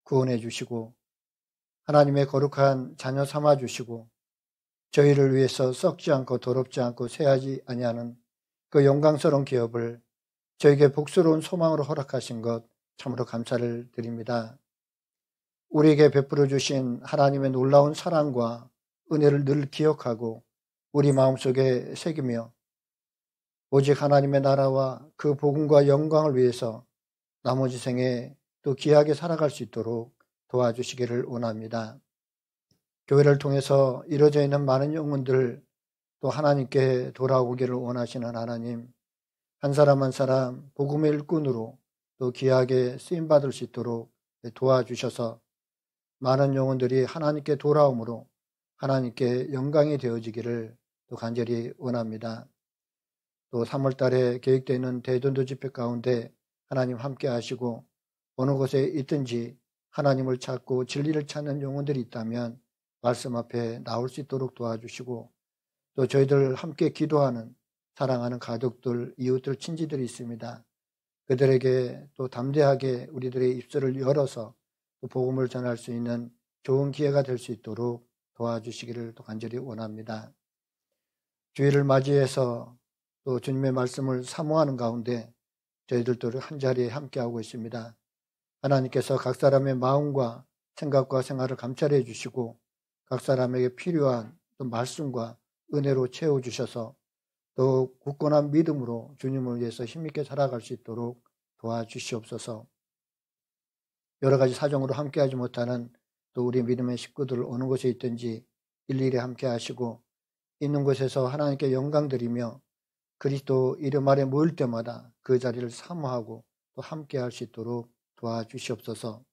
구원해 주시고 하나님의 거룩한 자녀 삼아 주시고 저희를 위해서 썩지 않고 더럽지 않고 쇠하지 아니하는 그 영광스러운 기업을 저에게 복스러운 소망으로 허락하신 것 참으로 감사를 드립니다. 우리에게 베풀어 주신 하나님의 놀라운 사랑과 은혜를 늘 기억하고 우리 마음속에 새기며 오직 하나님의 나라와 그 복음과 영광을 위해서 나머지 생에 또 귀하게 살아갈 수 있도록 도와주시기를 원합니다. 교회를 통해서 이루어져 있는 많은 영혼들 또 하나님께 돌아오기를 원하시는 하나님, 한 사람 한 사람 복음의 일꾼으로 또 귀하게 쓰임받을 수 있도록 도와주셔서 많은 영혼들이 하나님께 돌아옴으로 하나님께 영광이 되어지기를 또 간절히 원합니다. 또 3월 달에 계획되어 있는 대전도 집회 가운데 하나님 함께 하시고 어느 곳에 있든지 하나님을 찾고 진리를 찾는 영혼들이 있다면 말씀 앞에 나올 수 있도록 도와주시고 또 저희들 함께 기도하는 사랑하는 가족들, 이웃들, 친지들이 있습니다. 그들에게 또 담대하게 우리들의 입술을 열어서 또 복음을 전할 수 있는 좋은 기회가 될 수 있도록 도와주시기를 또 간절히 원합니다. 주일을 맞이해서 또 주님의 말씀을 사모하는 가운데 저희들도 한자리에 함께하고 있습니다. 하나님께서 각 사람의 마음과 생각과 생활을 감찰해 주시고 각 사람에게 필요한 또 말씀과 은혜로 채워주셔서 또 굳건한 믿음으로 주님을 위해서 힘있게 살아갈 수 있도록 도와주시옵소서. 여러 가지 사정으로 함께하지 못하는 또 우리 믿음의 식구들 어느 곳에 있든지 일일이 함께하시고 있는 곳에서 하나님께 영광 드리며 그리스도 이름 아래 모일 때마다 그 자리를 사모하고 또 함께할 수 있도록 도와주시옵소서.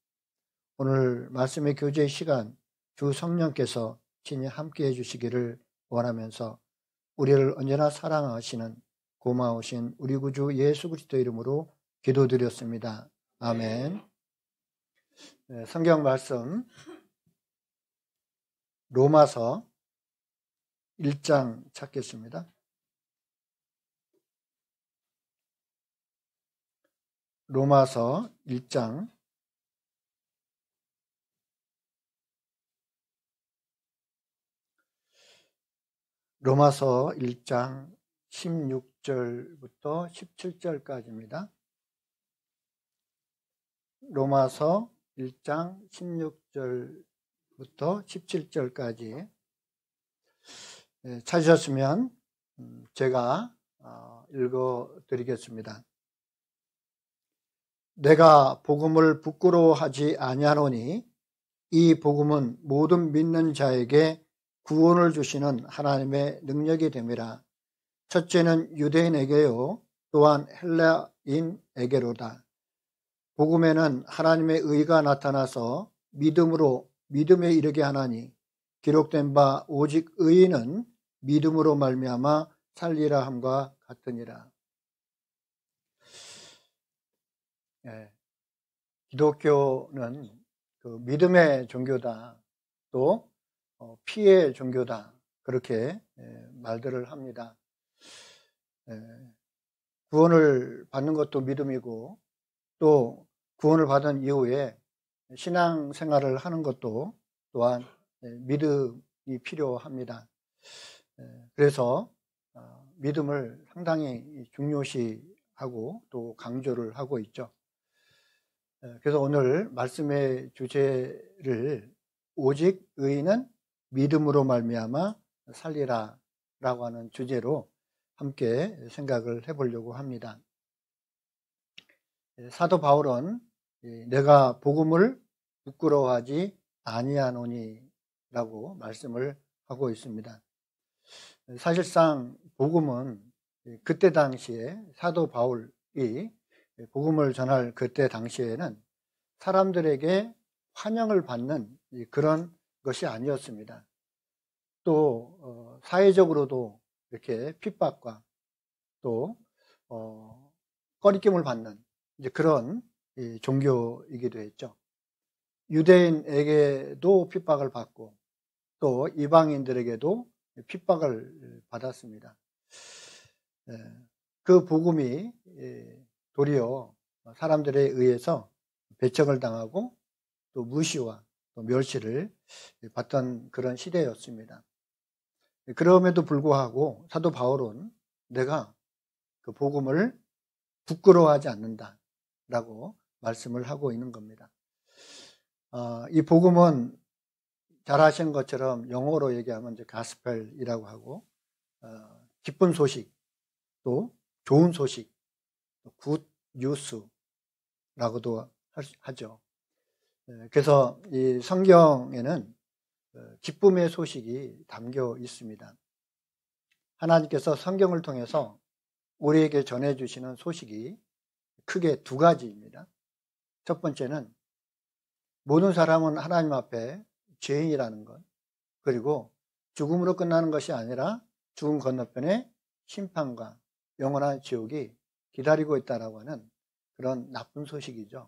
오늘 말씀의 교제의 시간 주 성령께서 친히 함께해 주시기를 원하면서 우리를 언제나 사랑하시는 고마우신 우리 구주 예수 그리스도 이름으로 기도드렸습니다. 아멘. 성경 말씀 로마서 1장 찾겠습니다. 로마서 1장 16절부터 17절까지입니다. 로마서 1장 16절부터 17절까지 찾으셨으면 제가 읽어드리겠습니다. 내가 복음을 부끄러워하지 아니하노니 이 복음은 모든 믿는 자에게 구원을 주시는 하나님의 능력이 됨이라. 첫째는 유대인에게요 또한 헬라인에게로다. 복음에는 하나님의 의가 나타나서 믿음으로 믿음에 이르게 하나니 기록된 바 오직 의인은 믿음으로 말미암아 살리라 함과 같으니라. 기독교는 그 믿음의 종교다, 또 피의 종교다, 그렇게 말들을 합니다. 구원을 받는 것도 믿음이고 또 구원을 받은 이후에 신앙생활을 하는 것도 또한 믿음이 필요합니다. 그래서 믿음을 상당히 중요시하고 또 강조를 하고 있죠. 그래서 오늘 말씀의 주제를 오직 의인은 믿음으로 말미암아 살리라 라고 하는 주제로 함께 생각을 해보려고 합니다. 사도 바울은 내가 복음을 부끄러워하지 아니하노니 라고 말씀을 하고 있습니다. 사실상 복음은 그때 당시에 사도 바울이 복음을 전할 그때 당시에는 사람들에게 환영을 받는 그런 것이 아니었습니다. 또 사회적으로도 이렇게 핍박과 또 꺼리낌을 받는 이제 그런 종교이기도 했죠. 유대인에게도 핍박을 받고 또 이방인들에게도 핍박을 받았습니다. 그 복음이 도리어 사람들에 의해서 배척을 당하고 또 무시와 또 멸시를 받던 그런 시대였습니다. 그럼에도 불구하고 사도 바울은 내가 그 복음을 부끄러워하지 않는다라고 말씀을 하고 있는 겁니다. 이 복음은 잘 아시는 것처럼 영어로 얘기하면 이제 가스펠이라고 하고 기쁜 소식, 또 좋은 소식, 굿 뉴스라고도 하죠. 그래서 이 성경에는 기쁨의 소식이 담겨 있습니다. 하나님께서 성경을 통해서 우리에게 전해주시는 소식이 크게 두 가지입니다. 첫 번째는 모든 사람은 하나님 앞에 죄인이라는 것, 그리고 죽음으로 끝나는 것이 아니라 죽음 건너편에 심판과 영원한 지옥이 기다리고 있다라고 하는 그런 나쁜 소식이죠.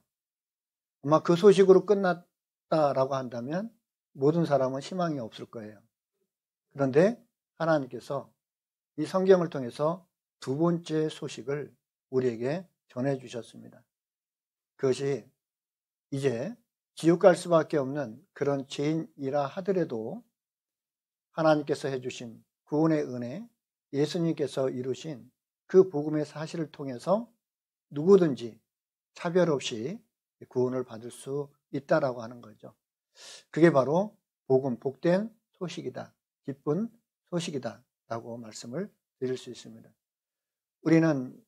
아마 그 소식으로 끝났다라고 한다면 모든 사람은 희망이 없을 거예요. 그런데 하나님께서 이 성경을 통해서 두 번째 소식을 우리에게 전해주셨습니다. 그것이 이제 지옥 갈 수밖에 없는 그런 죄인이라 하더라도 하나님께서 해주신 구원의 은혜, 예수님께서 이루신 그 복음의 사실을 통해서 누구든지 차별 없이 구원을 받을 수 있다라고 하는 거죠. 그게 바로 복음, 복된 소식이다, 기쁜 소식이다 라고 말씀을 드릴 수 있습니다. 우리는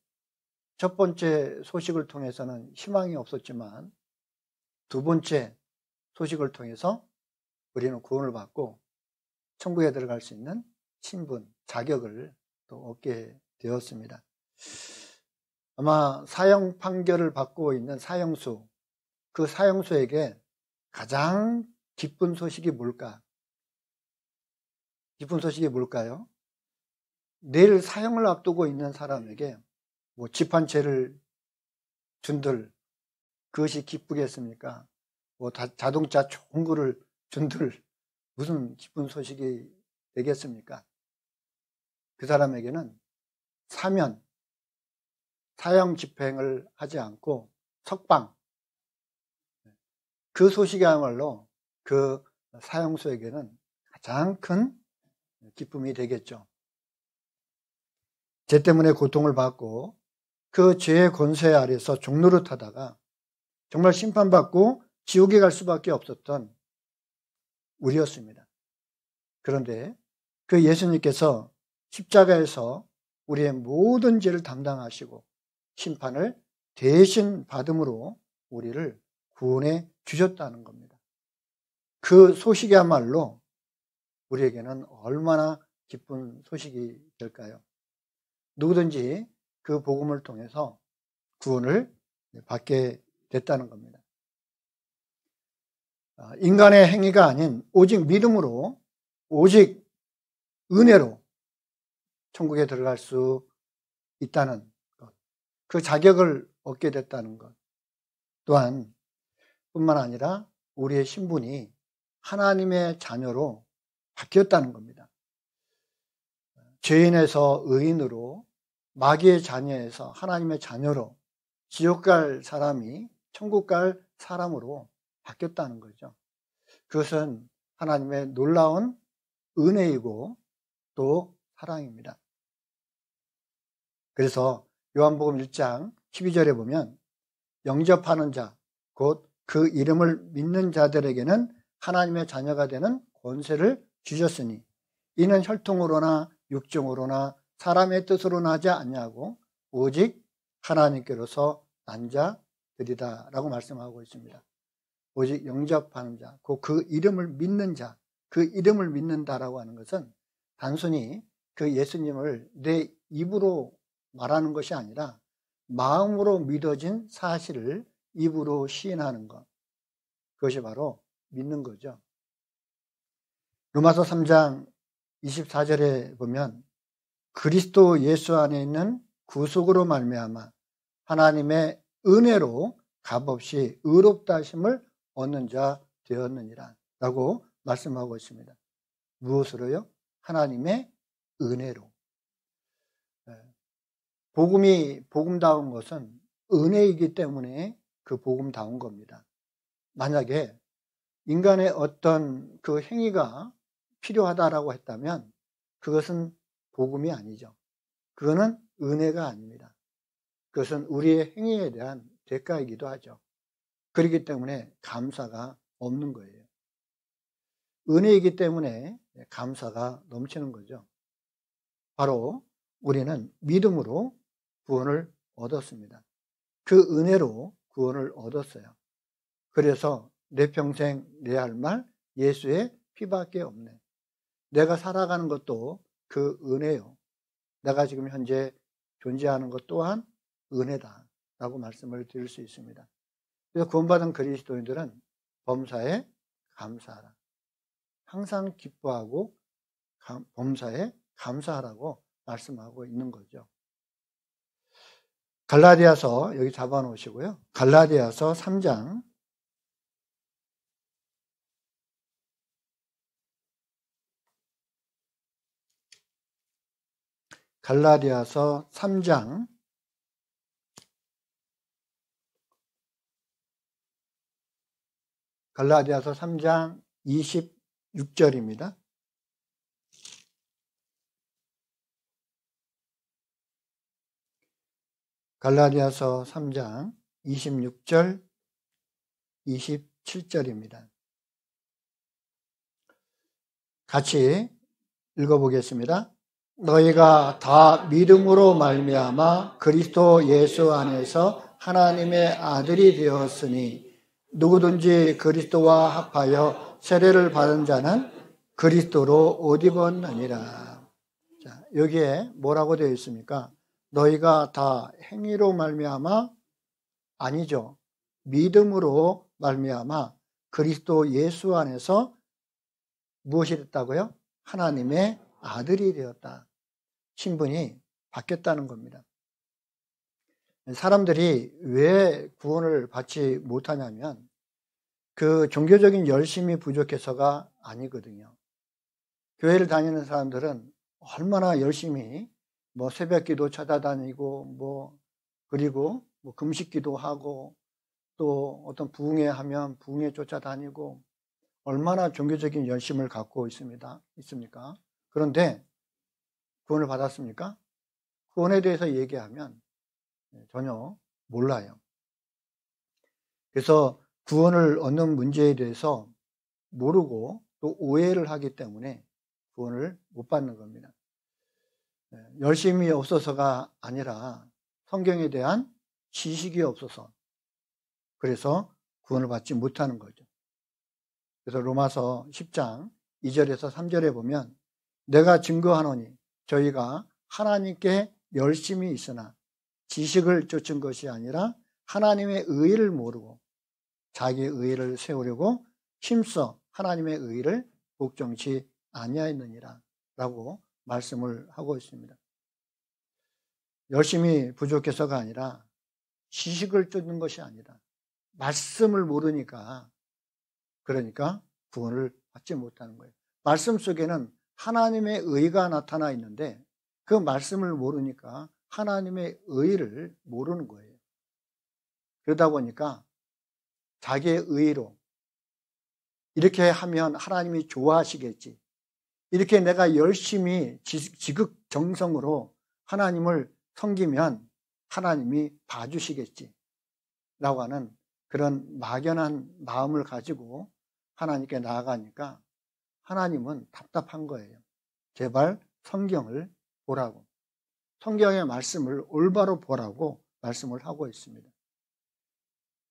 첫 번째 소식을 통해서는 희망이 없었지만 두 번째 소식을 통해서 우리는 구원을 받고 천국에 들어갈 수 있는 신분, 자격을 또 얻게 되었습니다. 아마 사형 판결을 받고 있는 사형수, 그 사형수에게 가장 기쁜 소식이 뭘까? 기쁜 소식이 뭘까요? 내일 사형을 앞두고 있는 사람에게 뭐 집한채를 준들, 그것이 기쁘겠습니까? 뭐 자동차 좋은 거를 준들, 무슨 기쁜 소식이 되겠습니까? 그 사람에게는 사면, 사형 집행을 하지 않고 석방, 그 소식이야말로 그 사형수에게는 가장 큰 기쁨이 되겠죠. 죄 때문에 고통을 받고 그 죄의 권세 아래서 종노릇하다가 정말 심판받고 지옥에 갈 수밖에 없었던 우리였습니다. 그런데 그 예수님께서 십자가에서 우리의 모든 죄를 담당하시고 심판을 대신 받음으로 우리를 구원해 주셨다는 겁니다. 그 소식이야말로 우리에게는 얼마나 기쁜 소식이 될까요? 누구든지 그 복음을 통해서 구원을 받게 됐다는 겁니다. 인간의 행위가 아닌 오직 믿음으로, 오직 은혜로 천국에 들어갈 수 있다는 것, 그 자격을 얻게 됐다는 것, 또한 뿐만 아니라 우리의 신분이 하나님의 자녀로 바뀌었다는 겁니다. 죄인에서 의인으로, 마귀의 자녀에서 하나님의 자녀로, 지옥 갈 사람이 천국 갈 사람으로 바뀌었다는 거죠. 그것은 하나님의 놀라운 은혜이고 또 사랑입니다. 그래서 요한복음 1장 12절에 보면 영접하는 자, 곧 그 이름을 믿는 자들에게는 하나님의 자녀가 되는 권세를 주셨으니 이는 혈통으로나 육정으로나 사람의 뜻으로나 하지 않냐고 오직 하나님께로서 난 자들이다 라고 말씀하고 있습니다. 오직 영접하는 자, 그 이름을 믿는 자, 그 이름을 믿는다라고 하는 것은 단순히 그 예수님을 내 입으로 말하는 것이 아니라 마음으로 믿어진 사실을 입으로 시인하는 것, 그것이 바로 믿는 거죠. 로마서 3장 24절에 보면 그리스도 예수 안에 있는 구속으로 말미암아 하나님의 은혜로 값없이 의롭다 하심을 얻는 자 되었느니라 라고 말씀하고 있습니다. 무엇으로요? 하나님의 은혜로. 복음다운 것은 은혜이기 때문에 그 복음다운 겁니다. 만약에 인간의 어떤 그 행위가 필요하다라고 했다면 그것은 복음이 아니죠. 그거는 은혜가 아닙니다. 그것은 우리의 행위에 대한 대가이기도 하죠. 그렇기 때문에 감사가 없는 거예요. 은혜이기 때문에 감사가 넘치는 거죠. 바로 우리는 믿음으로 구원을 얻었습니다. 그 은혜로 구원을 얻었어요. 그래서 내 평생 내 할 말 예수의 피밖에 없네. 내가 살아가는 것도 그 은혜요. 내가 지금 현재 존재하는 것 또한 은혜다라고 말씀을 드릴 수 있습니다. 그래서 구원받은 그리스도인들은 범사에 감사하라. 항상 기뻐하고 범사에 감사하라고 말씀하고 있는 거죠. 갈라디아서 여기 잡아놓으시고요. 갈라디아서 3장 갈라디아서 3장 26절입니다. 갈라디아서 3장 26절, 27절입니다. 같이 읽어보겠습니다. 너희가 다 믿음으로 말미암아 그리스도 예수 안에서 하나님의 아들이 되었으니 누구든지 그리스도와 합하여 세례를 받은 자는 그리스도로 옷 입었느니라. 자, 여기에 뭐라고 되어 있습니까? 너희가 다 행위로 말미암아 아니죠. 믿음으로 말미암아 그리스도 예수 안에서 무엇이 됐다고요? 하나님의 아들이 되었다. 신분이 바뀌었다는 겁니다. 사람들이 왜 구원을 받지 못하냐면 그 종교적인 열심이 부족해서가 아니거든요. 교회를 다니는 사람들은 얼마나 열심히 새벽 기도 찾아다니고 그리고 금식 기도하고 또 어떤 부흥회 하면 부흥회 쫓아다니고 얼마나 종교적인 열심을 갖고 있습니까? 그런데 구원을 받았습니까? 구원에 대해서 얘기하면 전혀 몰라요. 그래서 구원을 얻는 문제에 대해서 모르고 또 오해를 하기 때문에 구원을 못 받는 겁니다. 열심이 없어서가 아니라 성경에 대한 지식이 없어서 그래서 구원을 받지 못하는 거죠. 그래서 로마서 10장 2절에서 3절에 보면 내가 증거하노니 저희가 하나님께 열심이 있으나 지식을 쫓은 것이 아니라 하나님의 의의를 모르고 자기의 의의를 세우려고 힘써 하나님의 의의를 복종치 아니하였느니라 라고 말씀을 하고 있습니다. 열심히 부족해서가 아니라 지식을 쫓는 것이 아니라 말씀을 모르니까 그러니까 구원을 받지 못하는 거예요. 말씀 속에는 하나님의 의가 나타나 있는데 그 말씀을 모르니까 하나님의 의를 모르는 거예요. 그러다 보니까 자기의 의로 이렇게 하면 하나님이 좋아하시겠지. 이렇게 내가 열심히 지극정성으로 하나님을 섬기면 하나님이 봐주시겠지. 라고 하는 그런 막연한 마음을 가지고 하나님께 나아가니까 하나님은 답답한 거예요. 제발 성경을 보라고. 성경의 말씀을 올바로 보라고 말씀을 하고 있습니다.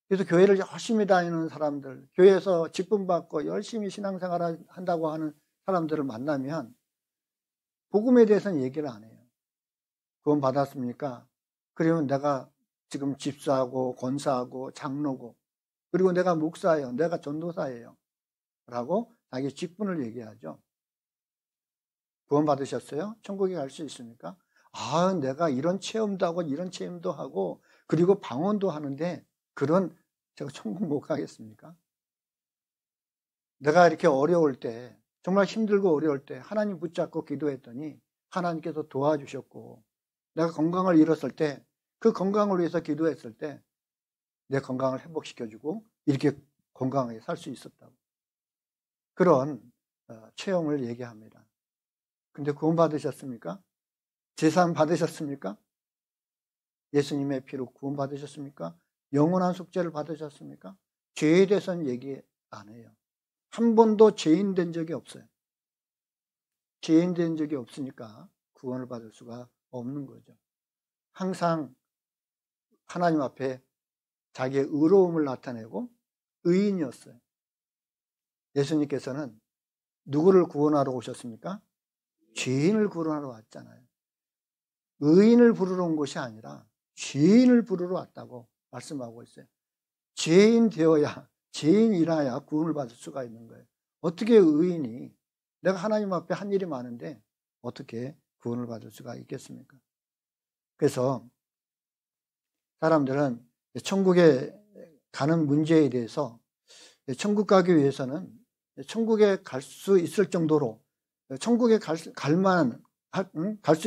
그래서 교회를 열심히 다니는 사람들, 교회에서 직분 받고 열심히 신앙생활을 한다고 하는 사람들을 만나면 복음에 대해서는 얘기를 안 해요. 구원 받았습니까? 그러면 내가 지금 집사하고 권사하고 장로고 그리고 내가 목사예요. 내가 전도사예요. 라고 자기 직분을 얘기하죠. 구원 받으셨어요? 천국에 갈 수 있습니까? 아, 내가 이런 체험도 하고 이런 체험도 하고 그리고 방언도 하는데 그런 제가 천국 못 가겠습니까? 내가 이렇게 어려울 때 정말 힘들고 어려울 때 하나님 붙잡고 기도했더니 하나님께서 도와주셨고 내가 건강을 잃었을 때 그 건강을 위해서 기도했을 때 내 건강을 회복시켜주고 이렇게 건강하게 살 수 있었다고. 그런 체험을 얘기합니다. 근데 구원 받으셨습니까? 제사함 받으셨습니까? 예수님의 피로 구원 받으셨습니까? 영원한 속죄를 받으셨습니까? 죄에 대해서는 얘기 안 해요. 한 번도 죄인 된 적이 없어요. 죄인 된 적이 없으니까 구원을 받을 수가 없는 거죠. 항상 하나님 앞에 자기의 의로움을 나타내고 의인이었어요. 예수님께서는 누구를 구원하러 오셨습니까? 죄인을 구원하러 왔잖아요. 의인을 부르러 온 것이 아니라 죄인을 부르러 왔다고 말씀하고 있어요. 죄인 되어야, 죄인이라야 구원을 받을 수가 있는 거예요. 어떻게 의인이, 내가 하나님 앞에 한 일이 많은데 어떻게 구원을 받을 수가 있겠습니까? 그래서 사람들은 천국에 가는 문제에 대해서 천국 가기 위해서는 천국에 갈 수 있을 정도로 천국에 갈 수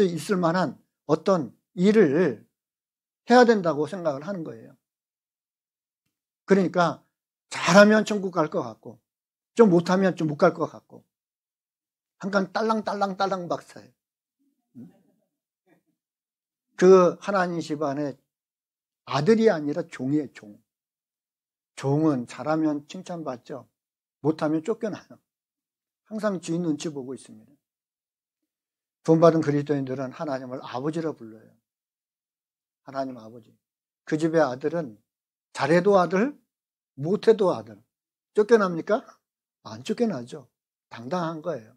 있을 만한 어떤 일을 해야 된다고 생각을 하는 거예요. 그러니까 잘하면 천국 갈 것 같고 좀 못하면 좀 못 갈 것 같고 한간 딸랑딸랑 박사예요. 그 하나님 집안의 아들이 아니라 종이에요. 종. 종은 잘하면 칭찬받죠. 못하면 쫓겨나요. 항상 주인 눈치 보고 있습니다. 구원받은 그리스도인들은 하나님을 아버지라 불러요. 하나님 아버지. 그 집의 아들은 잘해도 아들, 못해도 아들. 쫓겨납니까? 안 쫓겨나죠. 당당한 거예요.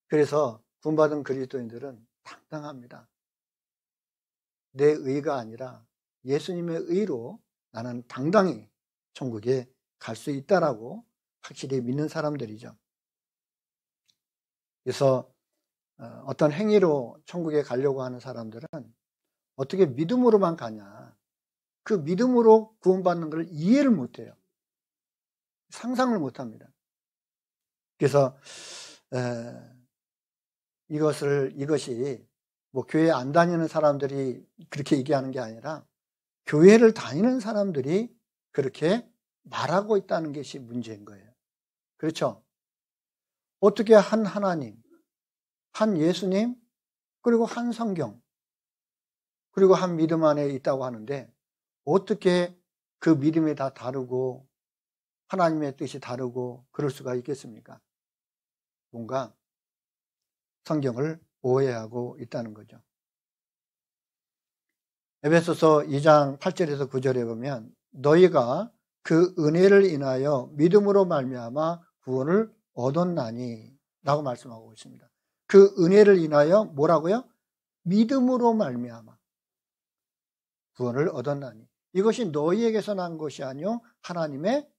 그래서 구원받은 그리스도인들은 당당합니다. 내 의가 아니라 예수님의 의로 나는 당당히 천국에 갈 수 있다라고 확실히 믿는 사람들이죠. 그래서 어떤 행위로 천국에 가려고 하는 사람들은 어떻게 믿음으로만 가냐. 그 믿음으로 구원받는 걸 이해를 못해요. 상상을 못합니다. 그래서 이것이 뭐 교회 안 다니는 사람들이 그렇게 얘기하는 게 아니라 교회를 다니는 사람들이 그렇게 말하고 있다는 것이 문제인 거예요. 그렇죠? 어떻게 한 하나님, 한 예수님, 그리고 한 성경, 그리고 한 믿음 안에 있다고 하는데 어떻게 그 믿음이 다 다르고 하나님의 뜻이 다르고 그럴 수가 있겠습니까? 뭔가 성경을 오해하고 있다는 거죠. 에베소서 2장 8절에서 9절에 보면 너희가 그 은혜를 인하여 믿음으로 말미암아 구원을 얻었나니 라고 말씀하고 있습니다. 그 은혜를 인하여 뭐라고요? 믿음으로 말미암아 구원을 얻었나니 이것이 너희에게서 난 것이 아니요 하나님의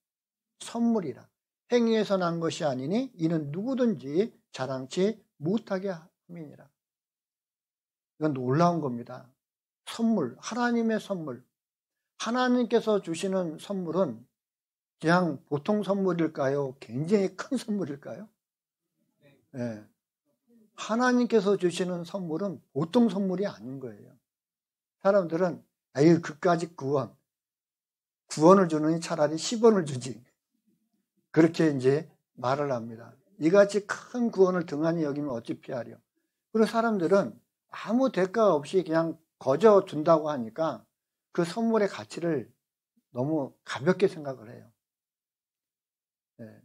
선물이라. 행위에서 난 것이 아니니 이는 누구든지 자랑치 못하게 함이니라. 이건 놀라운 겁니다. 선물, 하나님의 선물. 하나님께서 주시는 선물은 그냥 보통 선물일까요? 굉장히 큰 선물일까요? 네. 하나님께서 주시는 선물은 보통 선물이 아닌 거예요. 사람들은 아유 그까짓 구원을 주느니 차라리 10원을 주지. 그렇게 이제 말을 합니다. 이같이 큰 구원을 등한히 여기면 어찌 피하려. 그리고 사람들은 아무 대가 없이 그냥 거저 준다고 하니까 그 선물의 가치를 너무 가볍게 생각을 해요. 네.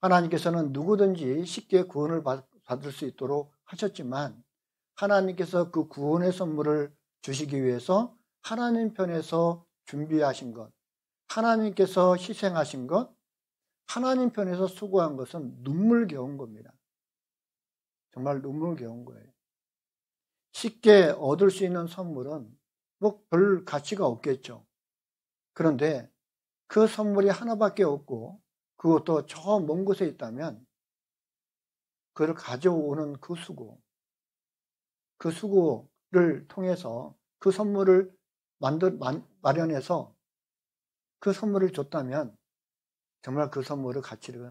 하나님께서는 누구든지 쉽게 구원을 받을 수 있도록 하셨지만 하나님께서 그 구원의 선물을 주시기 위해서 하나님 편에서 준비하신 것, 하나님께서 희생하신 것, 하나님 편에서 수고한 것은 눈물겨운 겁니다. 정말 눈물겨운 거예요. 쉽게 얻을 수 있는 선물은 뭐 별 가치가 없겠죠. 그런데 그 선물이 하나밖에 없고 그것도 저 먼 곳에 있다면 그걸 가져오는 그 수고를 통해서 그 선물을 마련해서 그 선물을 줬다면 정말 그 선물의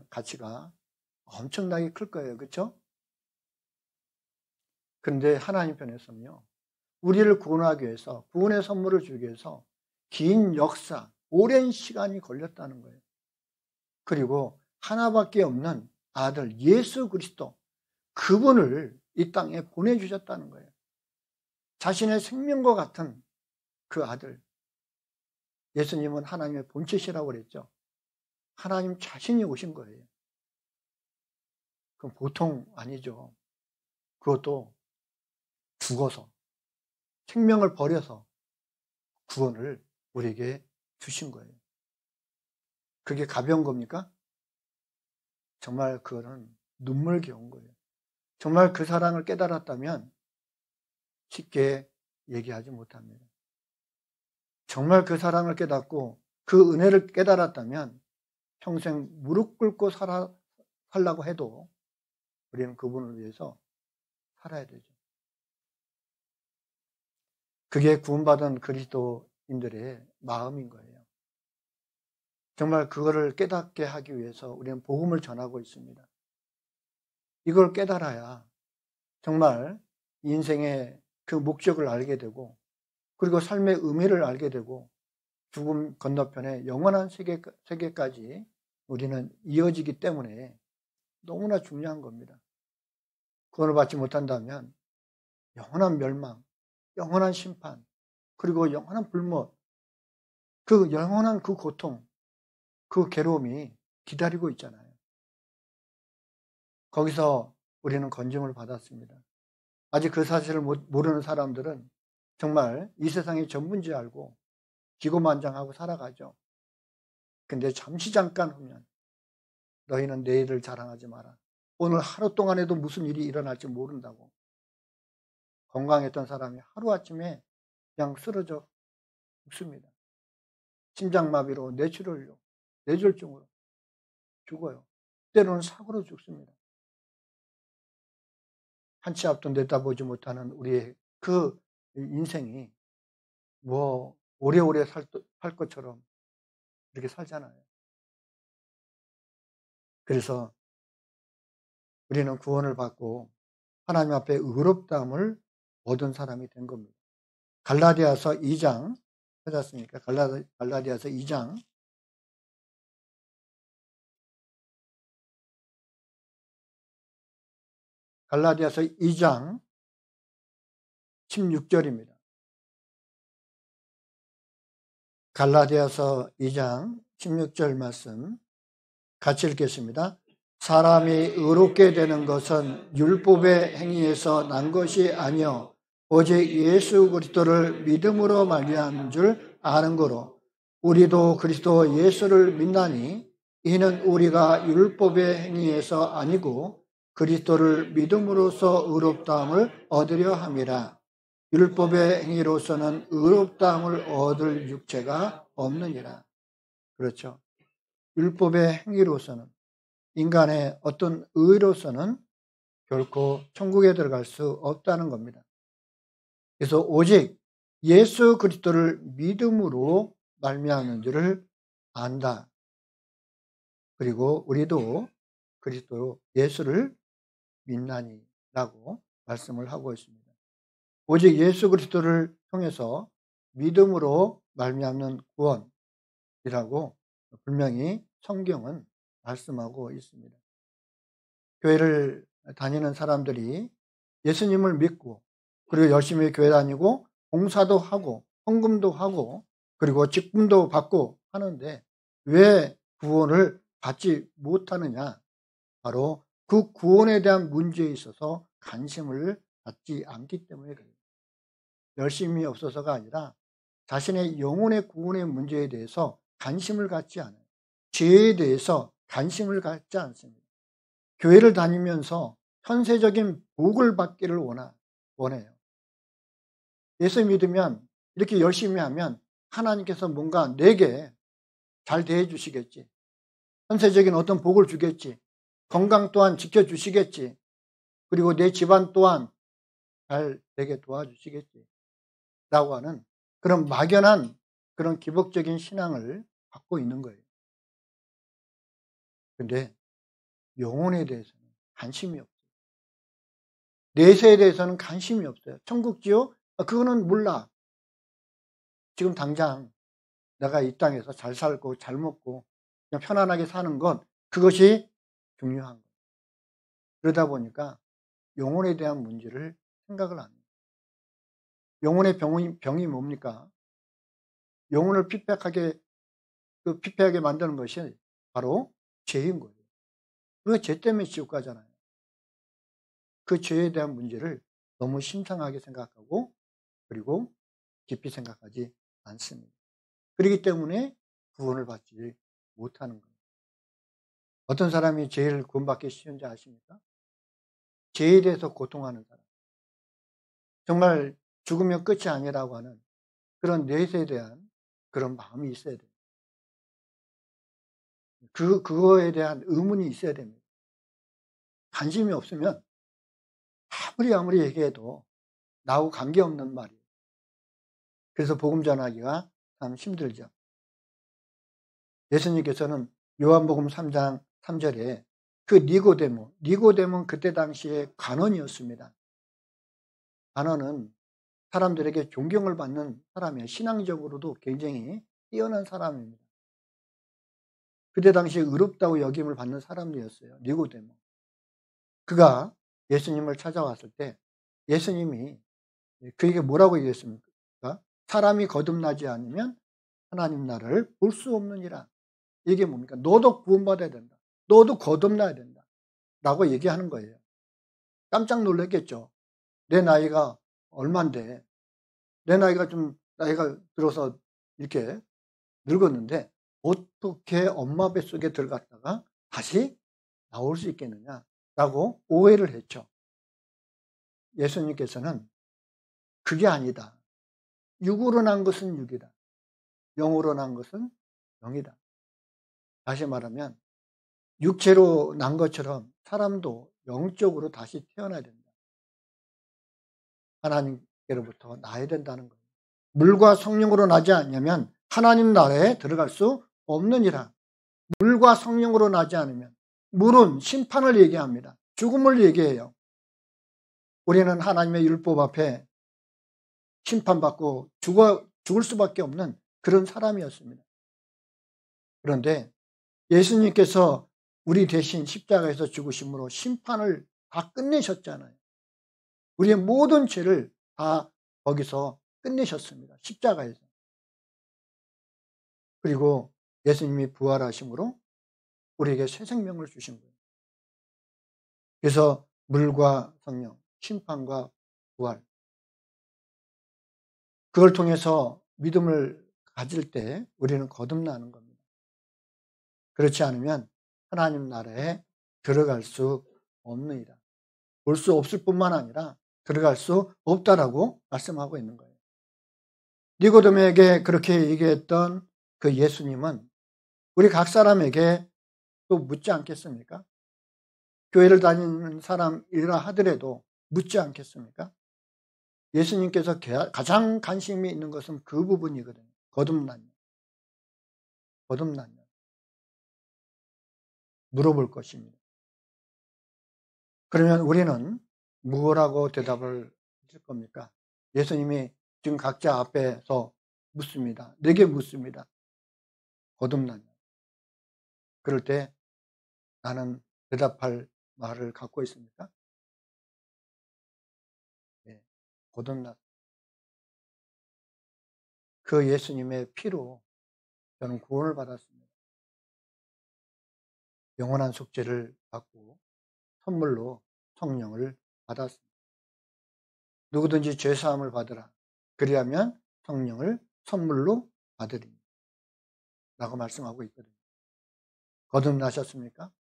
가치가 엄청나게 클 거예요. 그렇죠? 그런데 하나님 편에서는요. 우리를 구원하기 위해서 구원의 선물을 주기 위해서 긴 역사, 오랜 시간이 걸렸다는 거예요. 그리고 하나밖에 없는 아들 예수 그리스도, 그분을 이 땅에 보내주셨다는 거예요. 자신의 생명과 같은 그 아들. 예수님은 하나님의 본체시라고 그랬죠. 하나님 자신이 오신 거예요. 그럼 보통 아니죠. 그것도 죽어서, 생명을 버려서 구원을 우리에게 주신 거예요. 그게 가벼운 겁니까? 정말 그거는 눈물겨운 거예요. 정말 그 사랑을 깨달았다면 쉽게 얘기하지 못합니다. 정말 그 사랑을 깨닫고 그 은혜를 깨달았다면 평생 무릎 꿇고 살라고 해도 우리는 그분을 위해서 살아야 되죠. 그게 구원받은 그리스도인들의 마음인 거예요. 정말 그거를 깨닫게 하기 위해서 우리는 복음을 전하고 있습니다. 이걸 깨달아야 정말 인생의 그 목적을 알게 되고, 그리고 삶의 의미를 알게 되고, 죽음 건너편에 영원한 세계까지 우리는 이어지기 때문에 너무나 중요한 겁니다. 구원을 받지 못한다면 영원한 멸망, 영원한 심판, 그리고 영원한 불못, 그 영원한 그 고통, 그 괴로움이 기다리고 있잖아요. 거기서 우리는 건짐을 받았습니다. 아직 그 사실을 모르는 사람들은 정말 이 세상의 전부인지 알고 기고만장하고 살아가죠. 근데 잠깐 후면 너희는 내일을 자랑하지 마라. 오늘 하루 동안에도 무슨 일이 일어날지 모른다고. 건강했던 사람이 하루아침에 그냥 쓰러져 죽습니다. 심장마비로, 뇌출혈로, 뇌졸중으로 죽어요. 때로는 사고로 죽습니다. 한치 앞도 내다보지 못하는 우리의 그 인생이 뭐 오래오래 살 것처럼 이렇게 살잖아요. 그래서 우리는 구원을 받고 하나님 앞에 의롭다함을 얻은 사람이 된 겁니다. 갈라디아서 2장 찾았습니까? 갈라디아서 2장 갈라디아서 2장 16절입니다. 갈라디아서 2장 16절 말씀 같이 읽겠습니다. 사람이 의롭게 되는 것은 율법의 행위에서 난 것이 아니요 오직 예수 그리스도를 믿음으로 말미암은 줄 아는 거로 우리도 그리스도 예수를 믿나니 이는 우리가 율법의 행위에서 아니고 그리스도를 믿음으로써 의롭다함을 얻으려 함이라. 율법의 행위로서는 의롭다함을 얻을 육체가 없느니라. 그렇죠. 율법의 행위로서는, 인간의 어떤 의로서는 결코 천국에 들어갈 수 없다는 겁니다. 그래서 오직 예수 그리스도를 믿음으로 말미암는 줄을 안다. 그리고 우리도 그리스도 예수를 믿나니라고 말씀을 하고 있습니다. 오직 예수 그리스도를 통해서 믿음으로 말미암는 구원이라고 분명히 성경은 말씀하고 있습니다. 교회를 다니는 사람들이 예수님을 믿고 그리고 열심히 교회 다니고 봉사도 하고 헌금도 하고 그리고 직분도 받고 하는데 왜 구원을 받지 못하느냐? 바로 그 구원에 대한 문제에 있어서 관심을 갖지 않기 때문에 그래요. 열심이 없어서가 아니라 자신의 영혼의 구원의 문제에 대해서 관심을 갖지 않아요. 죄에 대해서 관심을 갖지 않습니다. 교회를 다니면서 현세적인 복을 받기를 원해요. 예수 믿으면 이렇게 열심히 하면 하나님께서 뭔가 내게 잘 대해 주시겠지. 현세적인 어떤 복을 주겠지. 건강 또한 지켜주시겠지. 그리고 내 집안 또한 잘 되게 도와주시겠지. 라고 하는 그런 막연한 그런 기복적인 신앙을 갖고 있는 거예요. 근데 영혼에 대해서는 관심이 없어요. 내세에 대해서는 관심이 없어요. 천국지요? 그거는 몰라. 지금 당장 내가 이 땅에서 잘 살고 잘 먹고 그냥 편안하게 사는 것, 그것이 중요한 거예요. 그러다 보니까 영혼에 대한 문제를 생각을 안 해요. 영혼의 병이 뭡니까? 영혼을 피폐하게 만드는 것이 바로 죄인 거예요. 우리가 죄 때문에 지옥 가잖아요. 그 죄에 대한 문제를 너무 심상하게 생각하고 그리고 깊이 생각하지 않습니다. 그렇기 때문에 구원을 받지 못하는 거예요. 어떤 사람이 죄를 구원받기 쉬운지 아십니까? 죄에 대해서 고통하는 사람. 정말 죽으면 끝이 아니라고 하는 그런 내세에 대한 그런 마음이 있어야 돼요. 그거에 대한 의문이 있어야 됩니다. 관심이 없으면 아무리 얘기해도 나하고 관계없는 말이에요. 그래서 복음 전하기가 참 힘들죠. 예수님께서는 요한복음 3장 3절에 그 니고데모는 그때 당시에 관원이었습니다. 관원은 사람들에게 존경을 받는 사람이에요. 신앙적으로도 굉장히 뛰어난 사람입니다. 그때 당시에 의롭다고 여김을 받는 사람이었어요. 니고데모. 그가 예수님을 찾아왔을 때 예수님이 그에게 뭐라고 얘기했습니까? 사람이 거듭나지 않으면 하나님 나라를 볼 수 없느니라. 이게 뭡니까? 너도 구원받아야 된다. 너도 거듭나야 된다. 라고 얘기하는 거예요. 깜짝 놀랐겠죠. 내 나이가 얼만데, 내 나이가 나이가 들어서 이렇게 늙었는데, 어떻게 엄마 뱃속에 들어갔다가 다시 나올 수 있겠느냐? 라고 오해를 했죠. 예수님께서는 그게 아니다. 육으로 난 것은 육이다. 영으로 난 것은 영이다. 다시 말하면 육체로 난 것처럼 사람도 영적으로 다시 태어나야 된다. 하나님께로부터 나야 된다는 거예요. 물과 성령으로 나지 않으면 하나님 나라에 들어갈 수 없느니라. 물과 성령으로 나지 않으면 물은 심판을 얘기합니다. 죽음을 얘기해요. 우리는 하나님의 율법 앞에 심판받고 죽을 수밖에 없는 그런 사람이었습니다. 그런데 예수님께서 우리 대신 십자가에서 죽으심으로 심판을 다 끝내셨잖아요. 우리의 모든 죄를 다 거기서 끝내셨습니다. 십자가에서. 그리고 예수님이 부활하심으로 우리에게 새 생명을 주신 거예요. 그래서 물과 성령, 심판과 부활. 그걸 통해서 믿음을 가질 때 우리는 거듭나는 겁니다. 그렇지 않으면 하나님 나라에 들어갈 수 없느니라. 볼 수 없을 뿐만 아니라 들어갈 수 없다라고 말씀하고 있는 거예요. 니고데모에게 그렇게 얘기했던 그 예수님은 우리 각 사람에게 또 묻지 않겠습니까? 교회를 다니는 사람이라 하더라도 묻지 않겠습니까? 예수님께서 가장 관심이 있는 것은 그 부분이거든요. 거듭나냐. 물어볼 것입니다. 그러면 우리는 뭐라고 대답을 하실 겁니까? 예수님이 지금 각자 앞에서 묻습니다. 내게 묻습니다. 거듭나냐. 그럴 때 나는 대답할 말을 갖고 있습니까? 네, 거듭났. 그 예수님의 피로 저는 구원을 받았습니다. 영원한 속죄를 받고 선물로 성령을 받았습니다. 누구든지 죄사함을 받으라. 그리하면 성령을 선물로 받으리니 라고 말씀하고 있거든요. 거듭나셨습니까?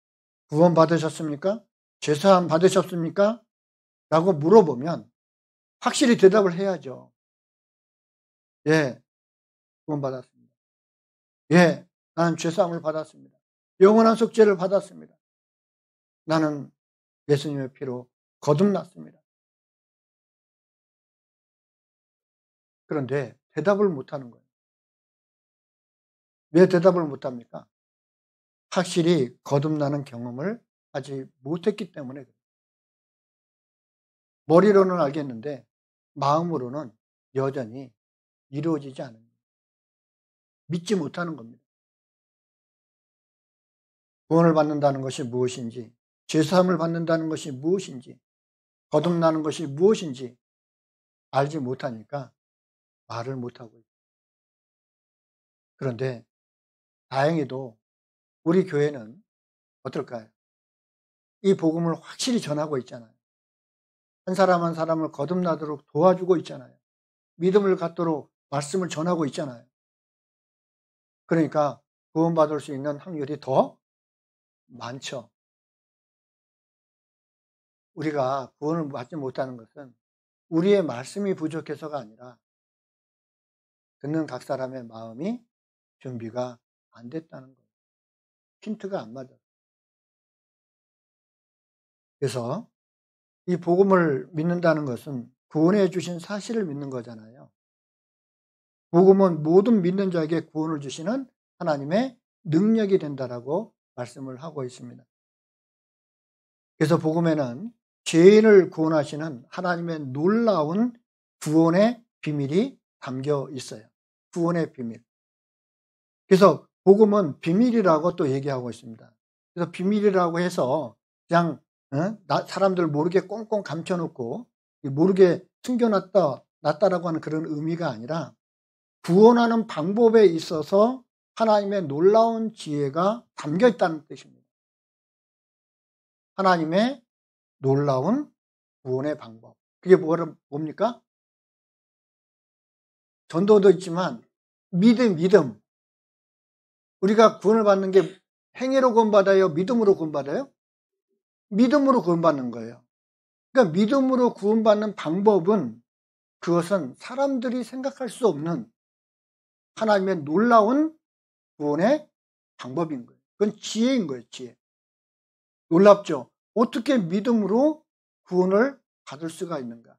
구원 받으셨습니까? 죄사함 받으셨습니까? 라고 물어보면 확실히 대답을 해야죠. 예, 구원 받았습니다. 예, 나는 죄사함을 받았습니다. 영원한 속죄를 받았습니다. 나는 예수님의 피로 거듭났습니다. 그런데 대답을 못하는 거예요. 왜 대답을 못합니까? 확실히 거듭나는 경험을 하지 못했기 때문에 그래요. 머리로는 알겠는데 마음으로는 여전히 이루어지지 않은 거예요. 믿지 못하는 겁니다. 구원을 받는다는 것이 무엇인지 죄사함을 받는다는 것이 무엇인지, 거듭나는 것이 무엇인지 알지 못하니까 말을 못하고 있어요. 그런데 다행히도 우리 교회는 어떨까요? 이 복음을 확실히 전하고 있잖아요. 한 사람 한 사람을 거듭나도록 도와주고 있잖아요. 믿음을 갖도록 말씀을 전하고 있잖아요. 그러니까 구원받을 수 있는 확률이 더 많죠. 우리가 구원을 받지 못하는 것은 우리의 말씀이 부족해서가 아니라 듣는 각 사람의 마음이 준비가 안 됐다는 거예요. 힌트가 안 맞아요. 그래서 이 복음을 믿는다는 것은 구원해 주신 사실을 믿는 거잖아요. 복음은 모든 믿는 자에게 구원을 주시는 하나님의 능력이 된다라고 말씀을 하고 있습니다. 그래서 복음에는 죄인을 구원하시는 하나님의 놀라운 구원의 비밀이 담겨 있어요. 구원의 비밀. 그래서 복음은 비밀이라고 또 얘기하고 있습니다. 그래서 비밀이라고 해서 그냥 사람들 모르게 꽁꽁 감춰놓고 모르게 숨겨놨다라고 하는 그런 의미가 아니라 구원하는 방법에 있어서 하나님의 놀라운 지혜가 담겨 있다는 뜻입니다. 하나님의 놀라운 구원의 방법. 그게 뭡니까? 전도도 있지만 믿음. 우리가 구원을 받는 게 행위로 구원받아요? 믿음으로 구원받아요? 믿음으로 구원받는 거예요. 그러니까 믿음으로 구원받는 방법은 그것은 사람들이 생각할 수 없는 하나님의 놀라운 구원의 방법인 거예요. 그건 지혜인 거예요. 지혜. 놀랍죠? 어떻게 믿음으로 구원을 받을 수가 있는가?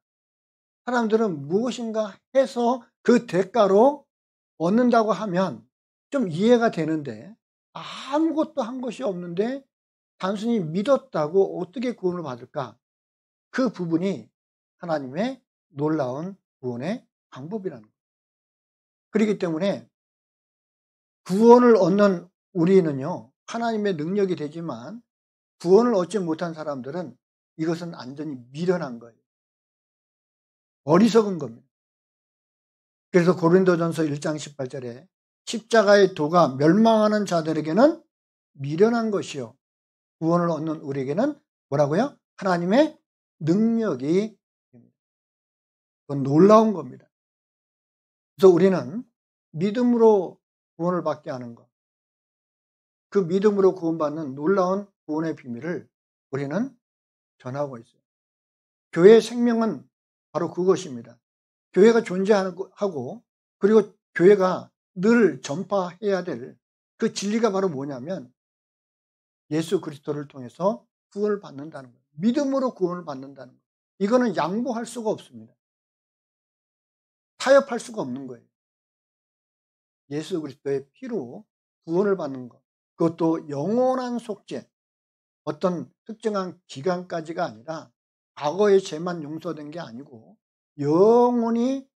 사람들은 무엇인가 해서 그 대가로 얻는다고 하면 좀 이해가 되는데 아무것도 한 것이 없는데 단순히 믿었다고 어떻게 구원을 받을까? 그 부분이 하나님의 놀라운 구원의 방법이라는 거예요. 그렇기 때문에 구원을 얻는 우리는요, 하나님의 능력이 되지만 구원을 얻지 못한 사람들은 이것은 완전히 미련한 거예요. 어리석은 겁니다. 그래서 고린도전서 1장 18절에 십자가의 도가 멸망하는 자들에게는 미련한 것이요, 구원을 얻는 우리에게는 뭐라고요? 하나님의 능력이 됩니다. 그건 놀라운 겁니다. 그래서 우리는 믿음으로 구원을 받게 하는 것, 그 믿음으로 구원받는 놀라운 구원의 비밀을 우리는 전하고 있어요. 교회의 생명은 바로 그것입니다. 교회가 존재하고 그리고 교회가 늘 전파해야 될 그 진리가 바로 뭐냐면 예수 그리스도를 통해서 구원을 받는다는 거예요. 믿음으로 구원을 받는다는 거예요. 이거는 양보할 수가 없습니다. 타협할 수가 없는 거예요. 예수 그리스도의 피로 구원을 받는 것, 그것도 영원한 속죄, 어떤 특정한 기간까지가 아니라 과거의 죄만 용서된 게 아니고 영원히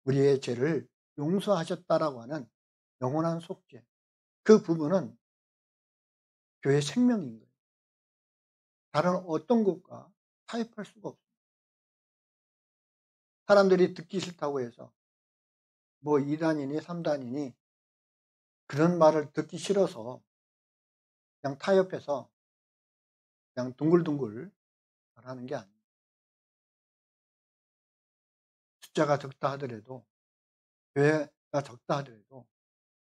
우리의 죄를 용서하셨다라고 하는 영원한 속죄, 그 부분은 교회의 생명인 거예요. 다른 어떤 것과 타협할 수가 없습니다. 사람들이 듣기 싫다고 해서 뭐 2단이니 3단이니 그런 말을 듣기 싫어서 그냥 타협해서 그냥 둥글둥글 말하는 게 아니에요. 숫자가 적다 하더라도, 교회가 적다 하더라도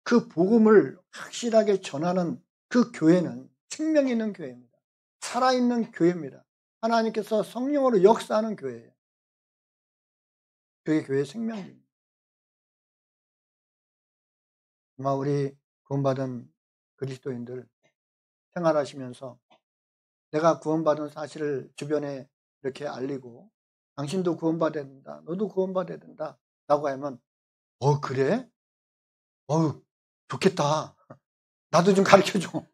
그 복음을 확실하게 전하는 그 교회는 생명 있는 교회입니다. 살아있는 교회입니다. 하나님께서 성령으로 역사하는 교회예요. 그게 교회의 생명입니다. 아마 우리 구원받은 그리스도인들 생활하시면서 내가 구원받은 사실을 주변에 이렇게 알리고 당신도 구원받아야 된다, 너도 구원받아야 된다 라고 하면 그래? 좋겠다. 나도 좀 가르쳐줘.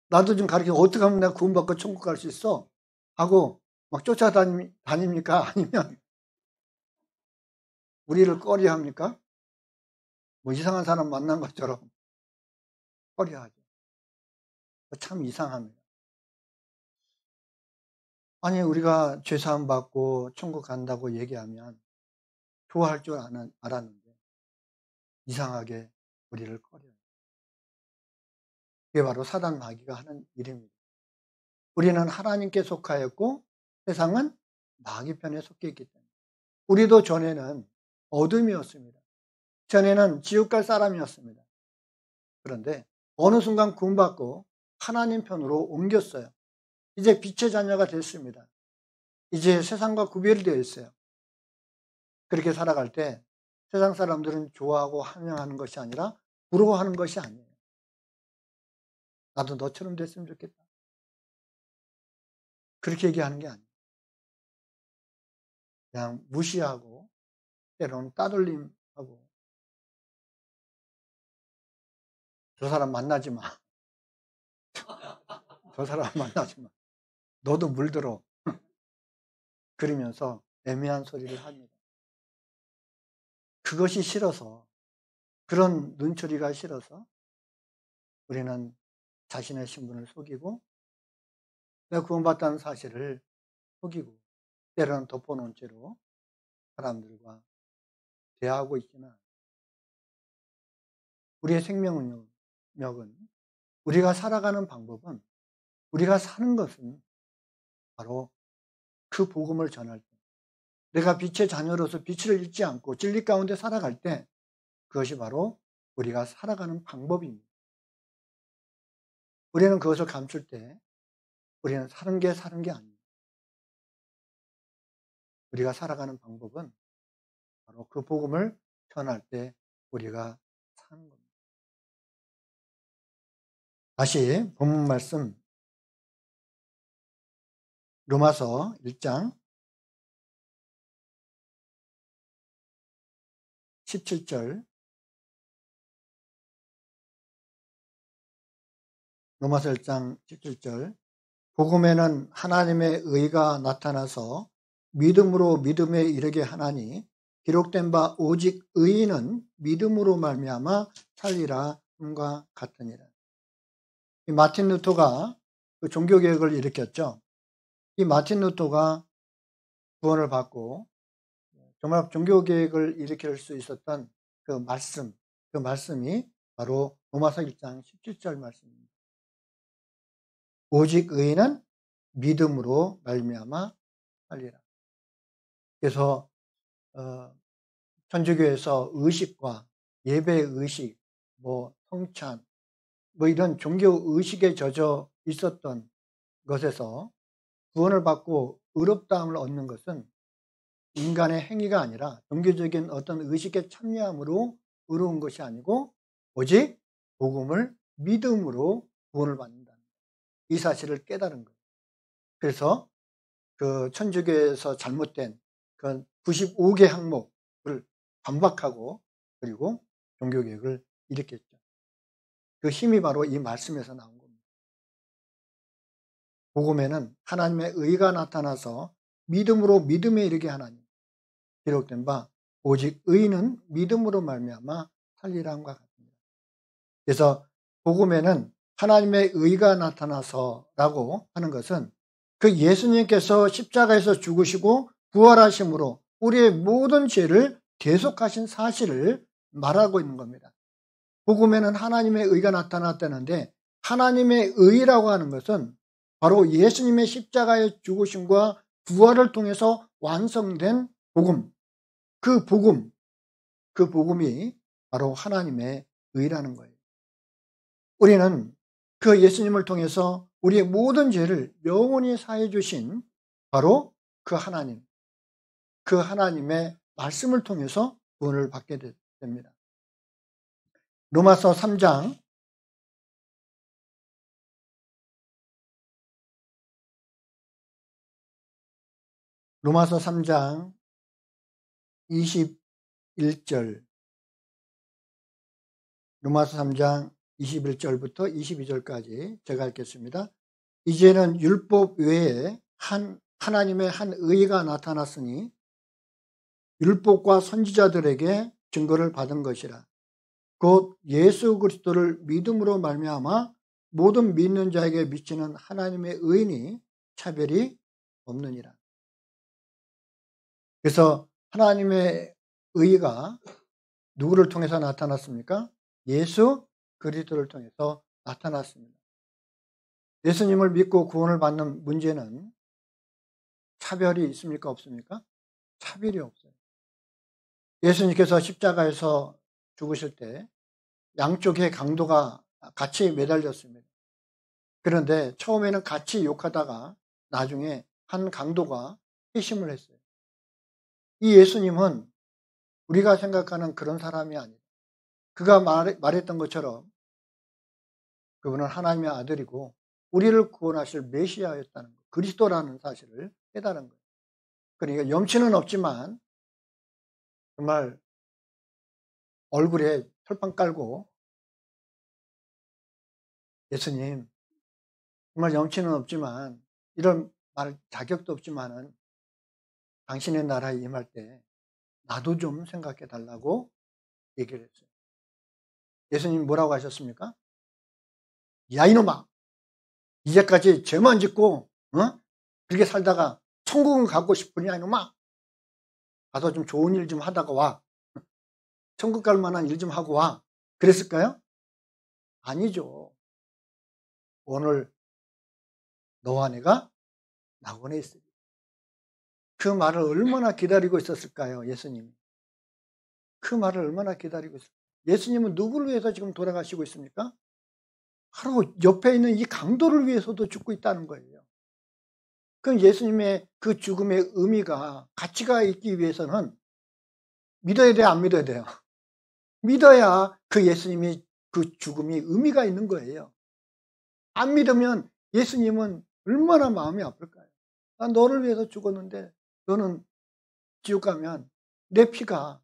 나도 좀 가르쳐. 어떻게 하면 내가 구원받고 천국 갈 수 있어? 하고 막 쫓아다닙니까? 아니면 우리를 꺼려합니까? 뭐 이상한 사람 만난 것처럼 꺼려하죠. 참 이상합니다. 아니, 우리가 죄사함 받고 천국 간다고 얘기하면 좋아할 줄 알았는데 이상하게 우리를 꺼려요. 그게 바로 사단 마귀가 하는 일입니다. 우리는 하나님께 속하였고 세상은 마귀 편에 속해 있기 때문에. 우리도 전에는 어둠이었습니다. 전에는 지옥 갈 사람이었습니다. 그런데 어느 순간 구원받고 하나님 편으로 옮겼어요. 이제 빛의 자녀가 됐습니다. 이제 세상과 구별되어 있어요. 그렇게 살아갈 때 세상 사람들은 좋아하고 환영하는 것이 아니라 부러워하는 것이 아니에요. 나도 너처럼 됐으면 좋겠다. 그렇게 얘기하는 게 아니에요. 그냥 무시하고 때로는 따돌림하고 저 사람 만나지 마. 저 사람 만나지 마. 너도 물들어. 그러면서 애매한 소리를 합니다. 그것이 싫어서, 그런 눈초리가 싫어서 우리는 자신의 신분을 속이고 내가 구원받다는 사실을 속이고 때로는 덮어놓은 채로 사람들과 대하고 있지만 우리의 생명력은, 우리가 살아가는 방법은, 우리가 사는 것은 바로 그 복음을 전할 때, 내가 빛의 자녀로서 빛을 잃지 않고 진리 가운데 살아갈 때 그것이 바로 우리가 살아가는 방법입니다. 우리는 그것을 감출 때 우리는 사는 게 아닙니다. 우리가 살아가는 방법은 바로 그 복음을 전할 때 우리가 사는 겁니다. 다시 본문 말씀 로마서 1장 17절, 로마서 1장 17절, 복음에는 하나님의 의가 나타나서 믿음으로 믿음에 이르게 하나니 기록된 바 오직 의인은 믿음으로 말미암아 살리라 함과 같으니라. 이 마틴 루터가 그 종교개혁을 일으켰죠. 이 마틴 루터가 구원을 받고 정말 종교개혁을 일으킬 수 있었던 그 말씀이 바로 로마서 1장 17절 말씀입니다. 오직 의인은 믿음으로 말미암아 살리라. 그래서 천주교에서 의식과 예배 의식, 성찬, 이런 종교 의식에 젖어 있었던 것에서 구원을 받고 의롭다함을 얻는 것은 인간의 행위가 아니라 종교적인 어떤 의식에 참여함으로 의로운 것이 아니고 오직 복음을 믿음으로 구원을 받는다. 이 사실을 깨달은 거예요. 그래서 그 천주교에서 잘못된 그 95개 항목을 반박하고 그리고 종교개혁을 일으켰죠. 그 힘이 바로 이 말씀에서 나온 겁니다. 복음에는 하나님의 의가 나타나서 믿음으로 믿음에 이르게 하나니 기록된 바 오직 의인은 믿음으로 말미암아 살리라 함과 같습니다. 그래서 복음에는 하나님의 의가 나타나서라고 하는 것은 그 예수님께서 십자가에서 죽으시고 부활하심으로 우리의 모든 죄를 대속하신 사실을 말하고 있는 겁니다. 복음에는 하나님의 의가 나타났다는데 하나님의 의라고 하는 것은 바로 예수님의 십자가의 죽으심과 부활을 통해서 완성된 복음, 그 복음이 바로 하나님의 의라는 거예요. 우리는 그 예수님을 통해서 우리의 모든 죄를 영원히 사해 주신 바로 그 하나님의 말씀을 통해서 구원을 받게 됩니다. 로마서 3장 21절, 로마서 3장 21절부터 22절까지 제가 읽겠습니다. 이제는 율법 외에 하나님의 한 의가 나타났으니 율법과 선지자들에게 증거를 받은 것이라. 곧 예수 그리스도를 믿음으로 말미암아 모든 믿는 자에게 미치는 하나님의 의인이 차별이 없느니라. 그래서 하나님의 의가 누구를 통해서 나타났습니까? 예수 그리스도를 통해서 나타났습니다. 예수님을 믿고 구원을 받는 문제는 차별이 있습니까? 없습니까? 차별이 없어요. 예수님께서 십자가에서 죽으실 때 양쪽의 강도가 같이 매달렸습니다. 그런데 처음에는 같이 욕하다가 나중에 한 강도가 회심을 했어요. 이 예수님은 우리가 생각하는 그런 사람이 아니다. 그가 말했던 것처럼 그분은 하나님의 아들이고 우리를 구원하실 메시아였다는 것, 그리스도라는 사실을 깨달은 거예요. 그러니까 염치는 없지만 정말 얼굴에 철판 깔고 예수님 정말 염치는 없지만 이런 말 자격도 없지만은 당신의 나라에 임할 때 나도 좀 생각해 달라고 얘기를 했어요. 예수님 뭐라고 하셨습니까? 야 이놈아 이제까지 죄만 짓고 그렇게 살다가 천국은 가고 싶으냐 이놈아 가서 좀 좋은 일 좀 하다가 와 천국 갈 만한 일 좀 하고 와 그랬을까요? 아니죠. 오늘 너와 내가 낙원에 있으리. 그 말을 얼마나 기다리고 있었을까요? 예수님이. 그 말을 얼마나 기다리고 있을까요? 예수님은 누구를 위해서 지금 돌아가시고 있습니까? 바로 옆에 있는 이 강도를 위해서도 죽고 있다는 거예요. 그럼 예수님의 그 죽음의 의미가 가치가 있기 위해서는 믿어야 돼요? 안 믿어야 돼요? 믿어야 그 예수님이 그 죽음이 의미가 있는 거예요. 안 믿으면 예수님은 얼마나 마음이 아플까요? 난 너를 위해서 죽었는데 너는 지옥 가면 내 피가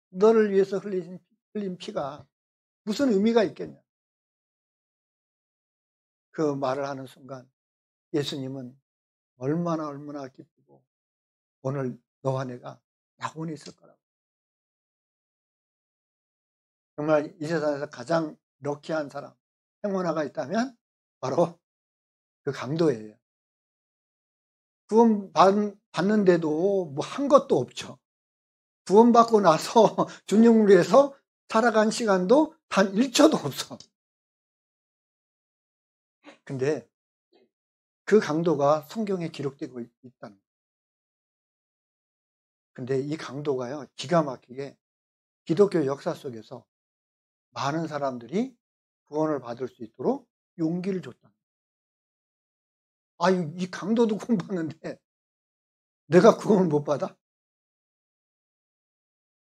너를 위해서 흘린 피가 무슨 의미가 있겠냐. 그 말을 하는 순간 예수님은 얼마나 기쁘고 오늘 너와 내가 낙원에 있을 거라고. 정말 이 세상에서 가장 럭키한 사람, 행운아가 있다면 바로 그 강도예요. 구원 받는데도 뭐 한 것도 없죠. 구원받고 나서 주님을 위해서 살아간 시간도 단 1초도 없어. 근데 그 강도가 성경에 기록되고 있다는 거예요. 근데 이 강도가요, 기가 막히게 기독교 역사 속에서 많은 사람들이 구원을 받을 수 있도록 용기를 줬다. 아, 이 강도도 구원받는데 내가 구원을 못 받아?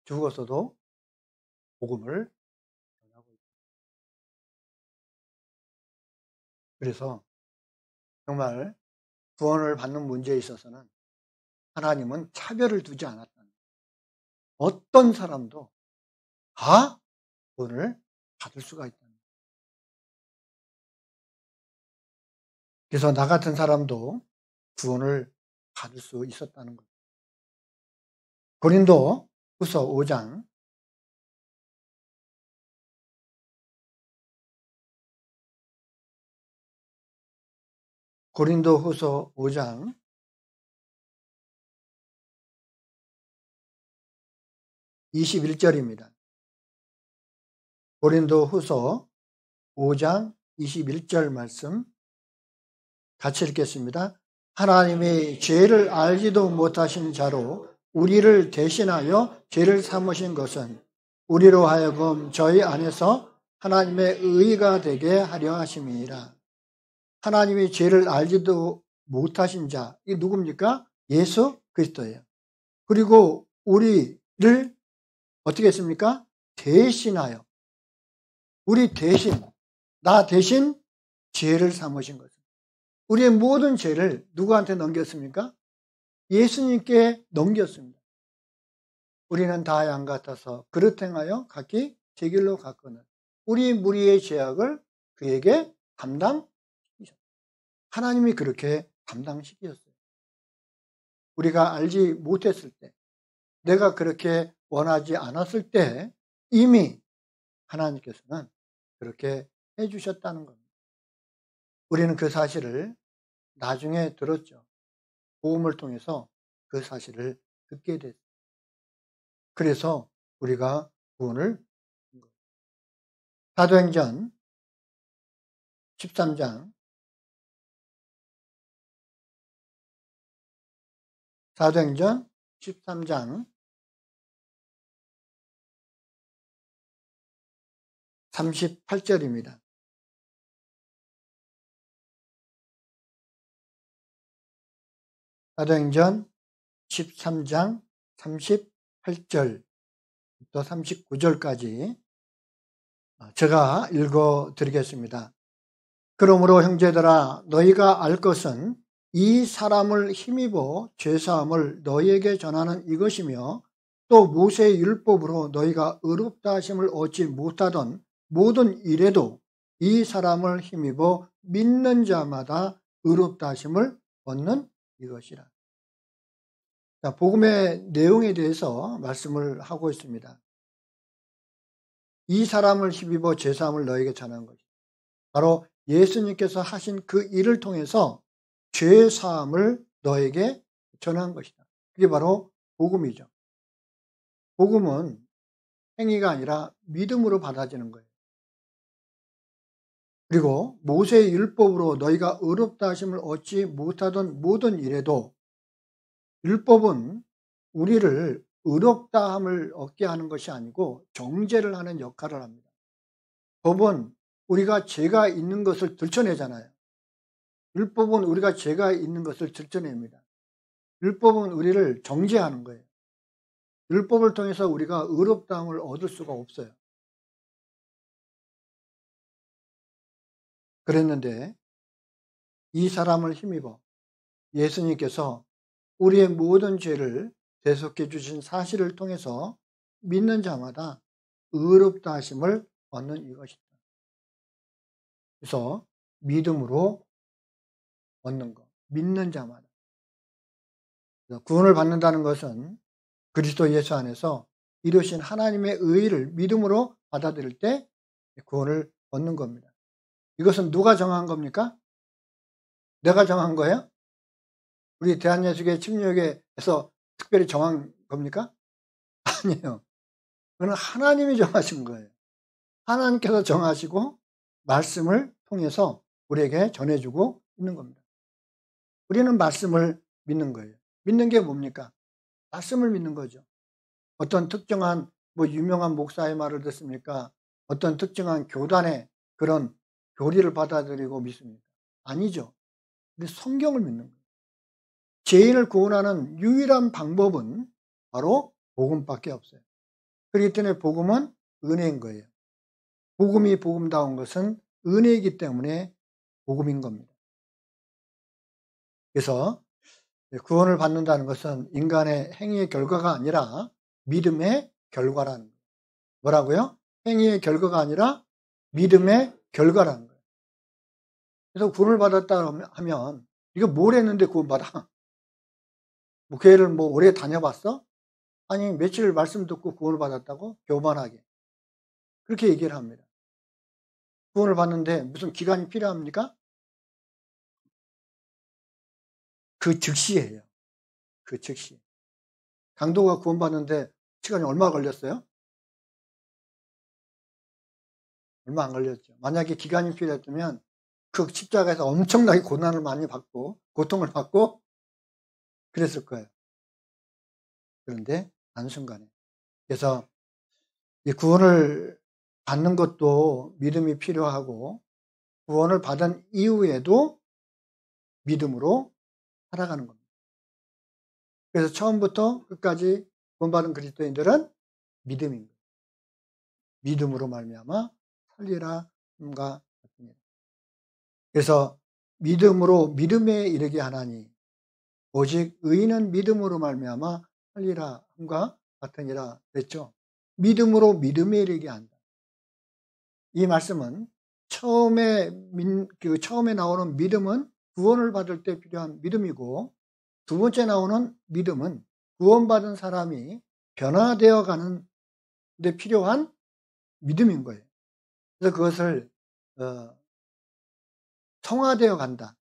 죽었어도 복음을 전하고 있다. 그래서 정말 구원을 받는 문제에 있어서는 하나님은 차별을 두지 않았다는 거예요. 어떤 사람도 다 구원을 받을 수가 있다는 거예요. 그래서 나 같은 사람도 구원을 받을 수 있었다는 거예요. 고린도 후서 5장 21절입니다. 고린도후서 5장 21절 말씀 같이 읽겠습니다. 하나님이 죄를 알지도 못하신 자로 우리를 대신하여 죄를 삼으신 것은 우리로 하여금 저희 안에서 하나님의 의가 되게 하려 하심이니라. 하나님이 죄를 알지도 못하신 자, 이게 누굽니까? 예수 그리스도예요. 그리고 우리를 어떻게 했습니까? 대신하여. 우리 대신, 나 대신 죄를 삼으신 거죠. 우리의 모든 죄를 누구한테 넘겼습니까? 예수님께 넘겼습니다. 우리는 다 양 같아서 그릇 행하여 각기 제 길로 갔거늘 우리 무리의 죄악을 그에게 담당시키셨어요. 하나님이 그렇게 담당시키셨어요. 우리가 알지 못했을 때, 내가 그렇게 원하지 않았을 때 이미 하나님께서는 그렇게 해주셨다는 겁니다. 우리는 그 사실을 나중에 들었죠. 복음을 통해서 그 사실을 듣게 됐어요. 그래서 우리가 구원을 받은 거예요. 사도행전 13장 사도행전 13장 38절입니다. 사도행전 13장 38절부터 39절까지 제가 읽어 드리겠습니다. 그러므로 형제들아 너희가 알 것은 이 사람을 힘입어 죄사함을 너희에게 전하는 이것이며 또 모세의 율법으로 너희가 의롭다 하심을 얻지 못하던 모든 일에도 이 사람을 힘입어 믿는 자마다 의롭다 하심을 얻는 이것이라. 자, 복음의 내용에 대해서 말씀을 하고 있습니다. 이 사람을 힘입어 죄사함을 너희에게 전한 것이 바로 예수님께서 하신 그 일을 통해서 죄사함을 너에게 전한 것이다. 그게 바로 복음이죠. 복음은 행위가 아니라 믿음으로 받아지는 거예요. 그리고 모세의 율법으로 너희가 의롭다 하심을 얻지 못하던 모든 일에도 율법은 우리를 의롭다함을 얻게 하는 것이 아니고 정죄를 하는 역할을 합니다. 법은 우리가 죄가 있는 것을 들춰내잖아요. 율법은 우리가 죄가 있는 것을 들춰냅니다. 율법은 우리를 정죄하는 거예요. 율법을 통해서 우리가 의롭다함을 얻을 수가 없어요. 그랬는데 이 사람을 힘입어 예수님께서 우리의 모든 죄를 대속해 주신 사실을 통해서 믿는 자마다 의롭다 하심을 얻는 이것이다. 그래서 믿음으로 얻는 것, 믿는 자마다. 구원을 받는다는 것은 그리스도 예수 안에서 이루신 하나님의 의의를 믿음으로 받아들일 때 구원을 얻는 겁니다. 이것은 누가 정한 겁니까? 내가 정한 거예요? 우리 대한예수교회 침례교회에서 특별히 정한 겁니까? 아니에요. 그건 하나님이 정하신 거예요. 하나님께서 정하시고 말씀을 통해서 우리에게 전해주고 있는 겁니다. 우리는 말씀을 믿는 거예요. 믿는 게 뭡니까? 말씀을 믿는 거죠. 어떤 특정한 유명한 목사의 말을 듣습니까? 어떤 특정한 교단의 그런 교리를 받아들이고 믿습니까? 아니죠. 우리 성경을 믿는 거예요. 죄인을 구원하는 유일한 방법은 바로 복음밖에 없어요. 그렇기 때문에 복음은 은혜인 거예요. 복음이 복음다운 것은 은혜이기 때문에 복음인 겁니다. 그래서 구원을 받는다는 것은 인간의 행위의 결과가 아니라 믿음의 결과라는 거예요. 뭐라고요? 행위의 결과가 아니라 믿음의 결과라는 거예요. 그래서 구원을 받았다 하면 이거 뭘 했는데 구원받아? 교회를 오래 다녀봤어? 아니 며칠 말씀 듣고 구원을 받았다고? 교만하게 그렇게 얘기를 합니다. 구원을 받는데 무슨 기간이 필요합니까? 그 즉시예요. 그 즉시. 강도가 구원받는데 시간이 얼마 걸렸어요? 얼마 안 걸렸죠. 만약에 기간이 필요했다면 그 십자가에서 엄청나게 고난을 많이 받고 고통을 받고 그랬을 거예요. 그런데 한순간에. 그래서 이 구원을 받는 것도 믿음이 필요하고 구원을 받은 이후에도 믿음으로 살아가는 겁니다. 그래서 처음부터 끝까지 구원받은 그리스도인들은 믿음인 거예요. 믿음으로 말미암아 살리라 함과 같습니다. 그래서 믿음으로 믿음에 이르게 하나니 오직 의인은 믿음으로 말미암아 살리라 함과 같으니라 그랬죠. 믿음으로 믿음에 이르게 한다. 이 말씀은 처음에 나오는 믿음은 구원을 받을 때 필요한 믿음이고 두 번째 나오는 믿음은 구원받은 사람이 변화되어 가는 데 필요한 믿음인 거예요. 그래서 그것을 성화되어 간다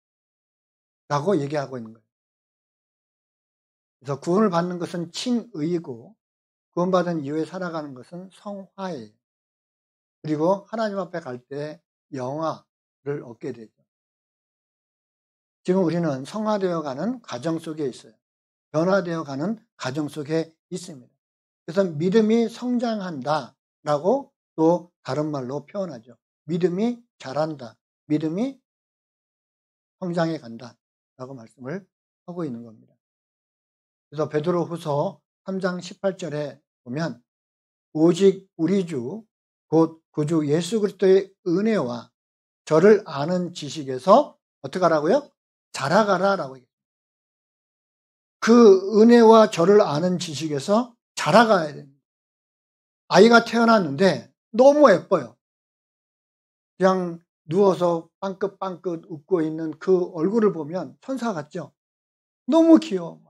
라고 얘기하고 있는 거예요. 그래서 구원을 받는 것은 칭의이고 구원받은 이후에 살아가는 것은 성화예요. 그리고 하나님 앞에 갈 때 영화를 얻게 되죠. 지금 우리는 성화되어 가는 과정 속에 있어요. 변화되어 가는 과정 속에 있습니다. 그래서 믿음이 성장한다라고 또 다른 말로 표현하죠. 믿음이 자란다. 믿음이 성장해 간다라고 말씀을 하고 있는 겁니다. 그래서 베드로후서 3장 18절에 보면 오직 우리 주 곧 구주 예수 그리스도의 은혜와 저를 아는 지식에서 어떻게 하라고요? 자라가라라고 얘기해요. 그 은혜와 저를 아는 지식에서 자라가야 됩니다. 아이가 태어났는데 너무 예뻐요. 그냥 누워서 빵긋빵긋 웃고 있는 그 얼굴을 보면 천사 같죠? 너무 귀여워.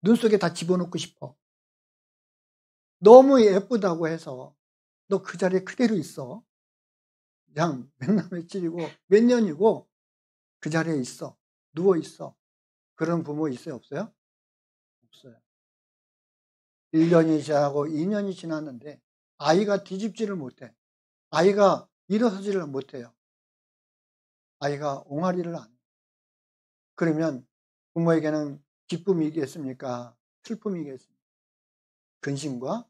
눈 속에 다 집어넣고 싶어. 너무 예쁘다고 해서 너 그 자리에 그대로 있어. 그냥 몇 날 며칠이고 몇 년이고 그 자리에 있어. 누워 있어. 그런 부모 있어요? 없어요? 없어요. 1년이 지나고 2년이 지났는데 아이가 뒤집지를 못해. 아이가 일어서지를 못해요. 아이가 옹알이를 안 해요. 그러면 부모에게는 기쁨이겠습니까? 슬픔이겠습니까? 근심과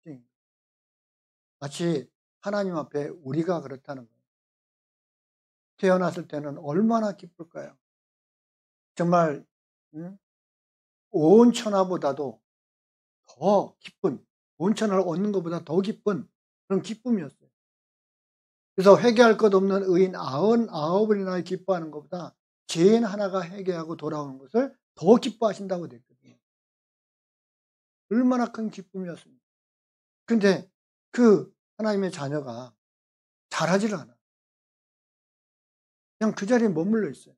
걱정입니다. 마치 하나님 앞에 우리가 그렇다는 거예요. 태어났을 때는 얼마나 기쁠까요? 정말 온 천하보다도 더 기쁜, 온 천하를 얻는 것보다 더 기쁜 그런 기쁨이었어요. 그래서 회개할 것 없는 의인 99이나 기뻐하는 것보다 죄인 하나가 회개하고 돌아오는 것을 더 기뻐하신다고 됐거든요. 얼마나 큰 기쁨이었습니까? 근데 그 하나님의 자녀가 자라지를 않아. 그냥 그 자리에 머물러 있어요.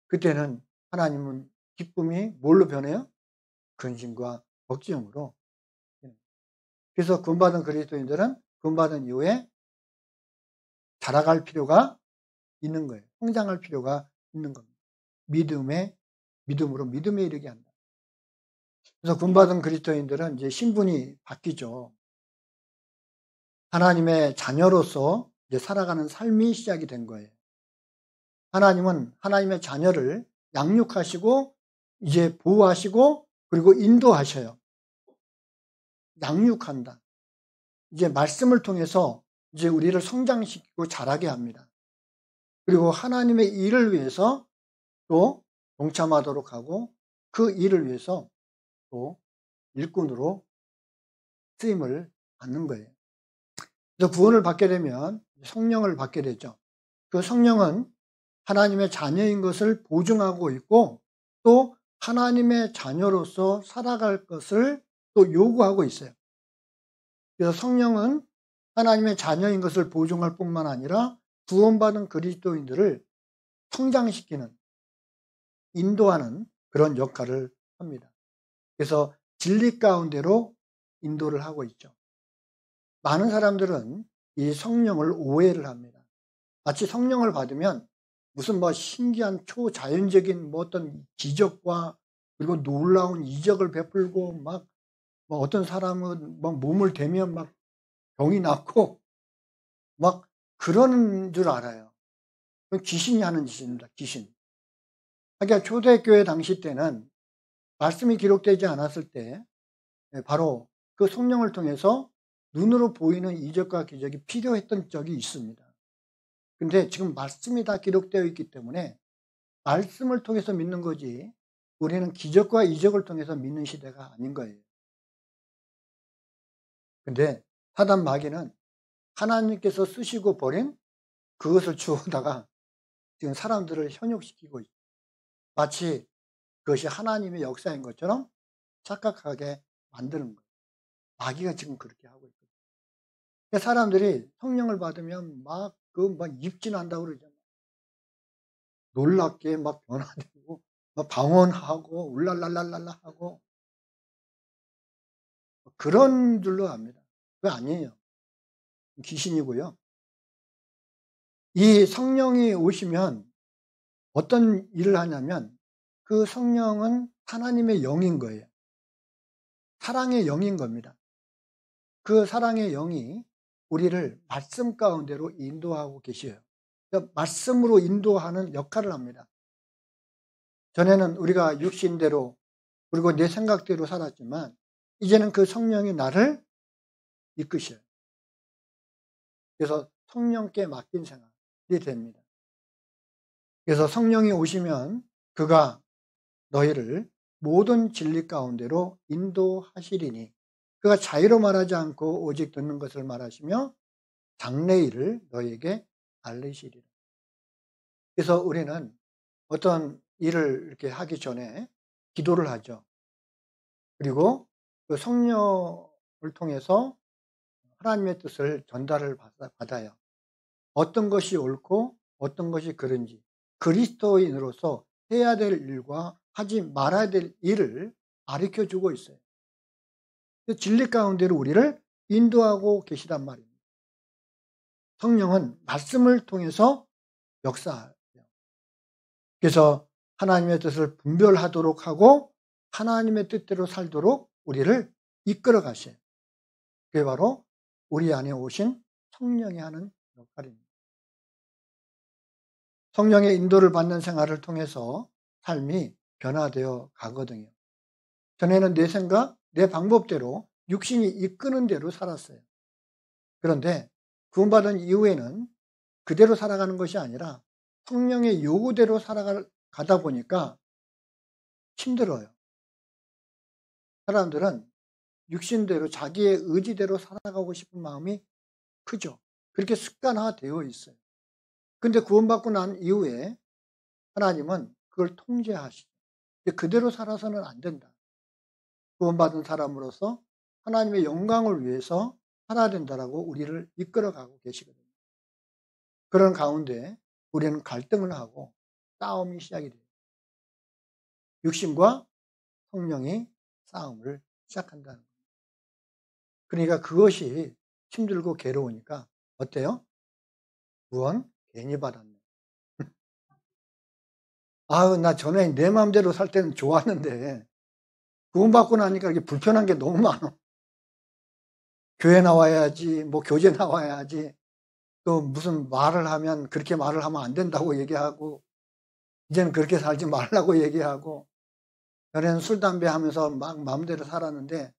그때는 하나님은 기쁨이 뭘로 변해요? 근심과 걱정으로. 그래서 구원받은 그리스도인들은 구원받은 이후에 자라갈 필요가 있는 거예요. 성장할 필요가 있는 겁니다. 믿음으로 믿음에 이르게 한다. 그래서 구원받은 그리스도인들은 이제 신분이 바뀌죠. 하나님의 자녀로서 이제 살아가는 삶이 시작이 된 거예요. 하나님은 하나님의 자녀를 양육하시고 이제 보호하시고 그리고 인도하셔요. 양육한다. 이제 말씀을 통해서 이제 우리를 성장시키고 자라게 합니다. 그리고 하나님의 일을 위해서 또 동참하도록 하고 그 일을 위해서 또 일꾼으로 쓰임을 받는 거예요. 그래서 구원을 받게 되면 성령을 받게 되죠. 그 성령은 하나님의 자녀인 것을 보증하고 있고 또 하나님의 자녀로서 살아갈 것을 또 요구하고 있어요. 그래서 성령은 하나님의 자녀인 것을 보증할 뿐만 아니라 구원받은 그리스도인들을 성장시키는, 인도하는 그런 역할을 합니다. 그래서 진리 가운데로 인도를 하고 있죠. 많은 사람들은 이 성령을 오해를 합니다. 마치 성령을 받으면 무슨 뭐 신기한 초자연적인 뭐 어떤 기적과 그리고 놀라운 이적을 베풀고 막 뭐 어떤 사람은 막 몸을 대면 막 병이 낫고 막 그러는 줄 알아요. 귀신이 하는 짓입니다. 귀신. 그러니까 초대교회 당시 때는 말씀이 기록되지 않았을 때 바로 그 성령을 통해서 눈으로 보이는 이적과 기적이 필요했던 적이 있습니다. 근데 지금 말씀이 다 기록되어 있기 때문에 말씀을 통해서 믿는 거지 우리는 기적과 이적을 통해서 믿는 시대가 아닌 거예요. 근데 사단 마귀는 하나님께서 쓰시고 버린 그것을 주워다가 지금 사람들을 현혹시키고 있어요. 마치 그것이 하나님의 역사인 것처럼 착각하게 만드는 거예요. 마귀가 지금 그렇게 하고 있거든요. 사람들이 성령을 받으면 막 입진한다고 그러잖아요. 놀랍게 막 변화되고 막 방언하고 울랄랄랄랄라 하고 그런 줄로 압니다. 그거 아니에요. 귀신이고요. 이 성령이 오시면 어떤 일을 하냐면 그 성령은 하나님의 영인 거예요. 사랑의 영인 겁니다. 그 사랑의 영이 우리를 말씀 가운데로 인도하고 계셔요. 말씀으로 인도하는 역할을 합니다. 전에는 우리가 육신대로 그리고 내 생각대로 살았지만 이제는 그 성령이 나를 이끄셔요. 그래서 성령께 맡긴 생활이 됩니다. 그래서 성령이 오시면 그가 너희를 모든 진리 가운데로 인도하시리니 그가 자유로 말하지 않고 오직 듣는 것을 말하시며 장래일을 너희에게 알리시리라. 그래서 우리는 어떤 일을 이렇게 하기 전에 기도를 하죠. 그리고 그 성령을 통해서 하나님의 뜻을 전달을 받아요. 어떤 것이 옳고 어떤 것이 그른지 그리스도인으로서 해야 될 일과 하지 말아야 될 일을 가르쳐 주고 있어요. 진리 가운데로 우리를 인도하고 계시단 말입니다. 성령은 말씀을 통해서 역사해요. 그래서 하나님의 뜻을 분별하도록 하고 하나님의 뜻대로 살도록 우리를 이끌어 가셔요. 그게 바로 우리 안에 오신 성령이 하는 역할입니다. 성령의 인도를 받는 생활을 통해서 삶이 변화되어 가거든요. 전에는 내 생각, 내 방법대로 육신이 이끄는 대로 살았어요. 그런데 구원받은 이후에는 그대로 살아가는 것이 아니라 성령의 요구대로 살아가다 보니까 힘들어요. 사람들은 육신대로 자기의 의지대로 살아가고 싶은 마음이 크죠. 그렇게 습관화되어 있어요. 근데 구원받고 난 이후에 하나님은 그걸 통제하시죠. 그대로 살아서는 안 된다. 구원받은 사람으로서 하나님의 영광을 위해서 살아야 된다라고 우리를 이끌어가고 계시거든요. 그런 가운데 우리는 갈등을 하고 싸움이 시작이 돼요. 육신과 성령이 싸움을 시작한다는 거예요. 그러니까 그것이 힘들고 괴로우니까 어때요? 구원 괜히 받았네. 아유, 나 전에 내 마음대로 살 때는 좋았는데 구원받고 나니까 이게 불편한 게 너무 많아. 교회 나와야지, 뭐 교제 나와야지, 또 무슨 말을 하면 그렇게 말을 하면 안 된다고 얘기하고, 이제는 그렇게 살지 말라고 얘기하고, 전에는 술, 담배 하면서 막 마음대로 살았는데,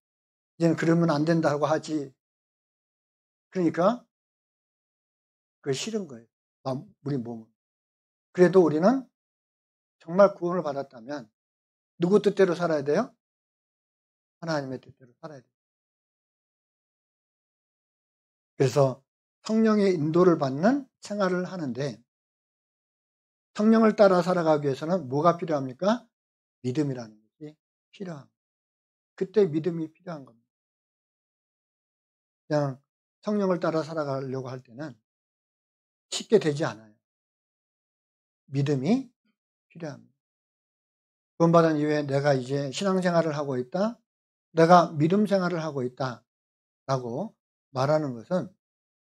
이제는 그러면 안 된다고 하지. 그러니까, 그게 싫은 거예요. 우리 몸은. 그래도 우리는 정말 구원을 받았다면, 누구 뜻대로 살아야 돼요? 하나님의 뜻대로 살아야 돼요. 그래서 성령의 인도를 받는 생활을 하는데, 성령을 따라 살아가기 위해서는 뭐가 필요합니까? 믿음이라는 것이 필요합니다. 그때 믿음이 필요한 겁니다. 그냥 성령을 따라 살아가려고 할 때는 쉽게 되지 않아요. 믿음이 필요합니다. 구원받은 이후에 내가 이제 신앙생활을 하고 있다, 내가 믿음 생활을 하고 있다라고 말하는 것은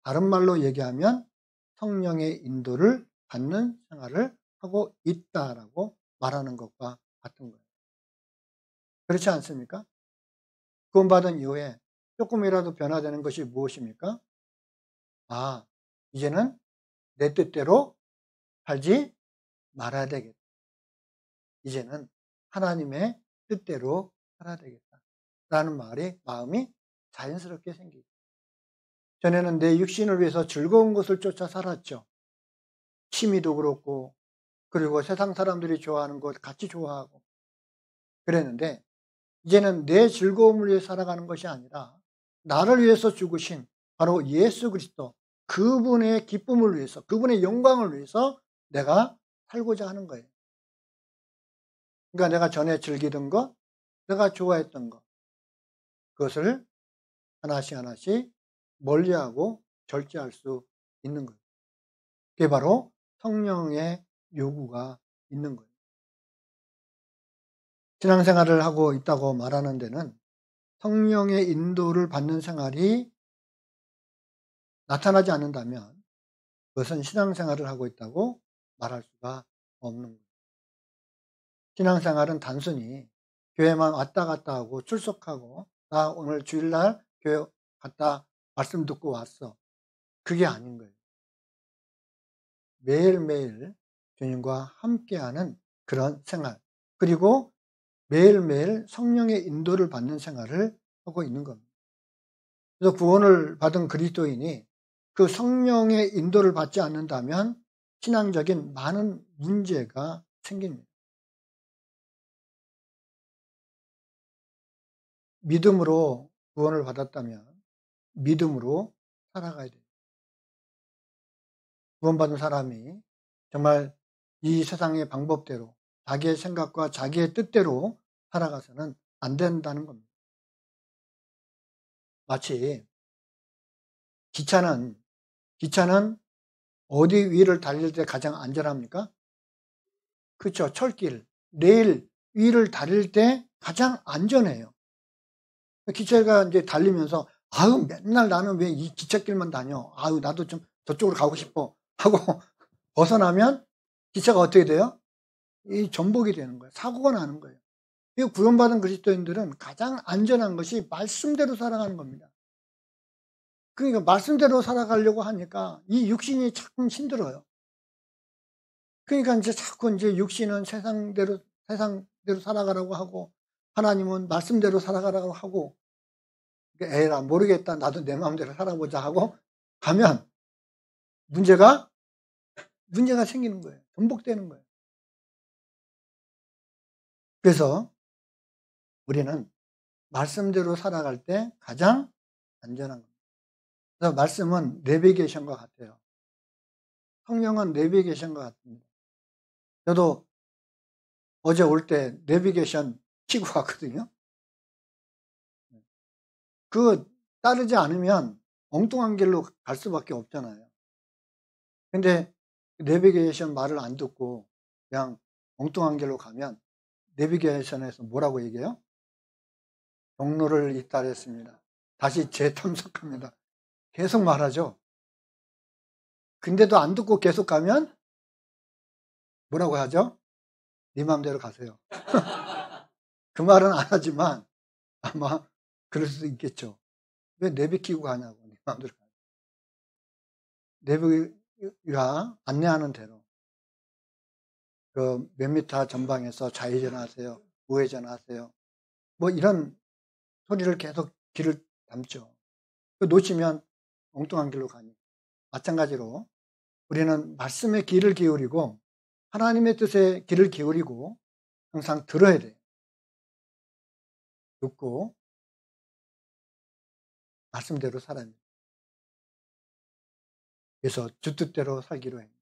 다른 말로 얘기하면 성령의 인도를 받는 생활을 하고 있다라고 말하는 것과 같은 거예요. 그렇지 않습니까? 구원받은 이후에 조금이라도 변화되는 것이 무엇입니까? 아, 이제는 내 뜻대로 살지 말아야 되겠다. 이제는 하나님의 뜻대로 살아야 되겠다. 라는 마음이 자연스럽게 생기죠. 전에는 내 육신을 위해서 즐거운 것을 쫓아 살았죠. 취미도 그렇고, 그리고 세상 사람들이 좋아하는 것 같이 좋아하고 그랬는데, 이제는 내 즐거움을 위해 살아가는 것이 아니라 나를 위해서 죽으신 바로 예수 그리스도, 그분의 기쁨을 위해서, 그분의 영광을 위해서 내가 살고자 하는 거예요. 그러니까 내가 전에 즐기던 것, 내가 좋아했던 것, 그것을 하나씩 하나씩 멀리하고 절제할 수 있는 거예요. 그게 바로 성령의 요구가 있는 거예요. 신앙생활을 하고 있다고 말하는 데는 성령의 인도를 받는 생활이 나타나지 않는다면 그것은 신앙생활을 하고 있다고 말할 수가 없는 거예요. 신앙생활은 단순히 교회만 왔다 갔다 하고 출석하고 나 오늘 주일날 교회 갔다 말씀 듣고 왔어. 그게 아닌 거예요. 매일매일 주님과 함께하는 그런 생활, 그리고 매일매일 성령의 인도를 받는 생활을 하고 있는 겁니다. 그래서 구원을 받은 그리스도인이 그 성령의 인도를 받지 않는다면 신앙적인 많은 문제가 생깁니다. 믿음으로 구원을 받았다면 믿음으로 살아가야 돼요. 구원받은 사람이 정말 이 세상의 방법대로 자기의 생각과 자기의 뜻대로 살아가서는 안 된다는 겁니다. 마치 기차는 어디 위를 달릴 때 가장 안전합니까? 그렇죠. 철길, 레일 위를 달릴 때 가장 안전해요. 기차가 이제 달리면서 아유 맨날 나는 왜 이 기찻길만 다녀? 아유 나도 좀 저쪽으로 가고 싶어 하고 벗어나면 기차가 어떻게 돼요? 이 전복이 되는 거예요. 사고가 나는 거예요. 이 구원받은 그리스도인들은 가장 안전한 것이 말씀대로 살아가는 겁니다. 그러니까 말씀대로 살아가려고 하니까 이 육신이 자꾸 힘들어요. 그러니까 이제 자꾸 이제 육신은 세상대로 살아가라고 하고 하나님은 말씀대로 살아가라고 하고 에라 모르겠다 나도 내 마음대로 살아보자 하고 가면 문제가 생기는 거예요. 전복되는 거예요. 그래서 우리는 말씀대로 살아갈 때 가장 안전한 겁니다. 그래서 말씀은 내비게이션과 같아요. 성령은 내비게이션과 같습니다. 저도 어제 올 때 내비게이션 키고 갔거든요. 그 따르지 않으면 엉뚱한 길로 갈 수밖에 없잖아요. 근데 내비게이션 말을 안 듣고 그냥 엉뚱한 길로 가면 내비게이션에서 뭐라고 얘기해요? 경로를 이탈했습니다. 다시 재탐색합니다. 계속 말하죠. 근데도 안 듣고 계속 가면 뭐라고 하죠? 네 마음대로 가세요. 그 말은 안 하지만 아마 그럴 수도 있겠죠. 왜 내비 키고 가냐고. 네 마음대로 가요. 내비가 안내하는 대로 그 몇 미터 전방에서 좌회전하세요. 우회전하세요. 뭐 이런 소리를 계속 귀를 담죠. 놓치면 엉뚱한 길로 가니. 마찬가지로 우리는 말씀의 귀를 기울이고 하나님의 뜻에 귀를 기울이고 항상 들어야 돼요. 듣고 말씀대로 살아야 합니다. 그래서 주 뜻대로 살기로 합니다.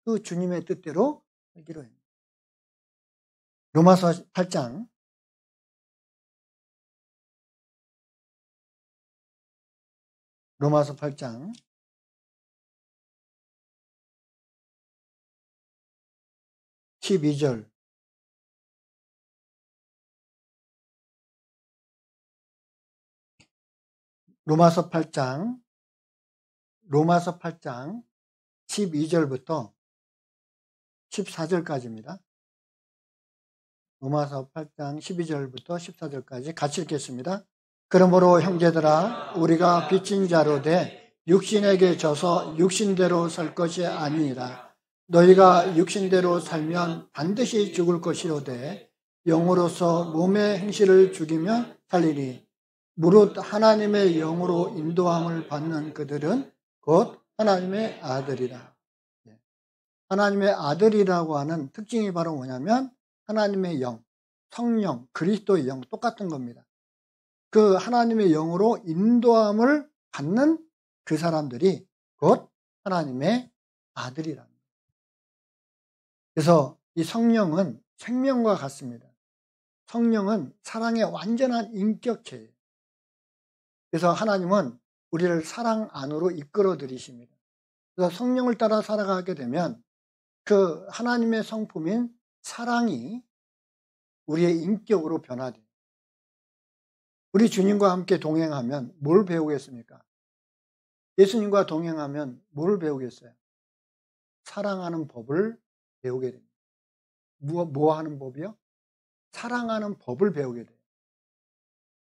그 주님의 뜻대로 살기로 합니다. 로마서 8장 12절 로마서 8장 12절부터 14절까지입니다. 로마서 8장 12절부터 14절까지 같이 읽겠습니다. 그러므로 형제들아 우리가 빚진 자로 돼 육신에게 져서 육신대로 살 것이 아니니라. 너희가 육신대로 살면 반드시 죽을 것이로되 영으로서 몸의 행실을 죽이면 살리니 무릇 하나님의 영으로 인도함을 받는 그들은 곧 하나님의 아들이라. 하나님의 아들이라고 하는 특징이 바로 뭐냐면 하나님의 영, 성령, 그리스도의 영 똑같은 겁니다. 그 하나님의 영으로 인도함을 받는 그 사람들이 곧 하나님의 아들이라는 거예요. 그래서 이 성령은 생명과 같습니다. 성령은 사랑의 완전한 인격체예요. 그래서 하나님은 우리를 사랑 안으로 이끌어 들이십니다. 그래서 성령을 따라 살아가게 되면 그 하나님의 성품인 사랑이 우리의 인격으로 변화돼요. 우리 주님과 함께 동행하면 뭘 배우겠습니까? 예수님과 동행하면 뭘 배우겠어요? 사랑하는 법을 배우게 됩니다. 뭐 하는 법이요? 사랑하는 법을 배우게 돼요.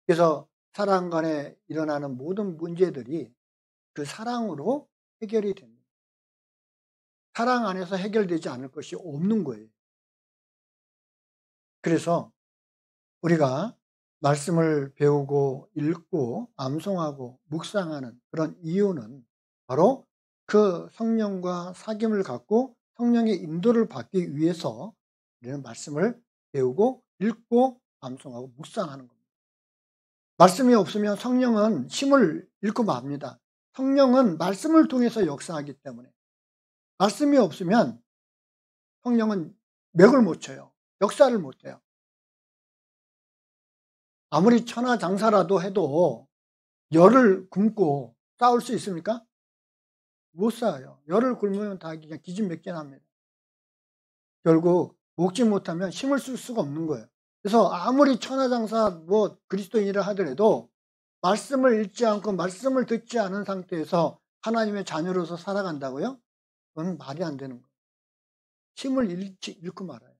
그래서 사랑 간에 일어나는 모든 문제들이 그 사랑으로 해결이 됩니다. 사랑 안에서 해결되지 않을 것이 없는 거예요. 그래서 우리가 말씀을 배우고 읽고 암송하고 묵상하는 그런 이유는 바로 그 성령과 사귐을 갖고 성령의 인도를 받기 위해서 우리는 말씀을 배우고 읽고 암송하고 묵상하는 겁니다. 말씀이 없으면 성령은 힘을 잃고 맙니다. 성령은 말씀을 통해서 역사하기 때문에 말씀이 없으면 성령은 맥을 못 쳐요. 역사를 못 해요. 아무리 천하장사라도 해도 열을 굶고 싸울 수 있습니까? 못 싸워요. 열을 굶으면 다 그냥 기진맥진합니다. 결국 먹지 못하면 힘을 쓸 수가 없는 거예요. 그래서 아무리 천하장사 뭐 그리스도인이라 하더라도 말씀을 읽지 않고 말씀을 듣지 않은 상태에서 하나님의 자녀로서 살아간다고요? 그건 말이 안 되는 거예요. 힘을 잃고 말아요.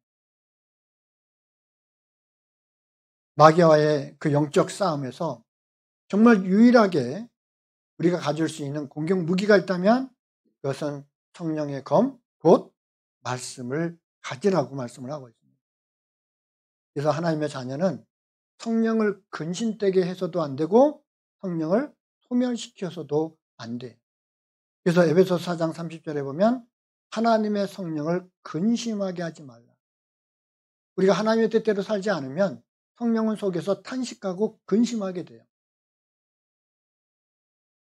마귀와의 그 영적 싸움에서 정말 유일하게 우리가 가질 수 있는 공격 무기가 있다면 그것은 성령의 검, 곧 말씀을 가지라고 말씀을 하고 있습니다. 그래서 하나님의 자녀는 성령을 근심되게 해서도 안 되고 성령을 소멸시켜서도 안 돼요. 그래서 에베소서 4장 30절에 보면 하나님의 성령을 근심하게 하지 말라. 우리가 하나님의 뜻대로 살지 않으면 성령은 속에서 탄식하고 근심하게 돼요.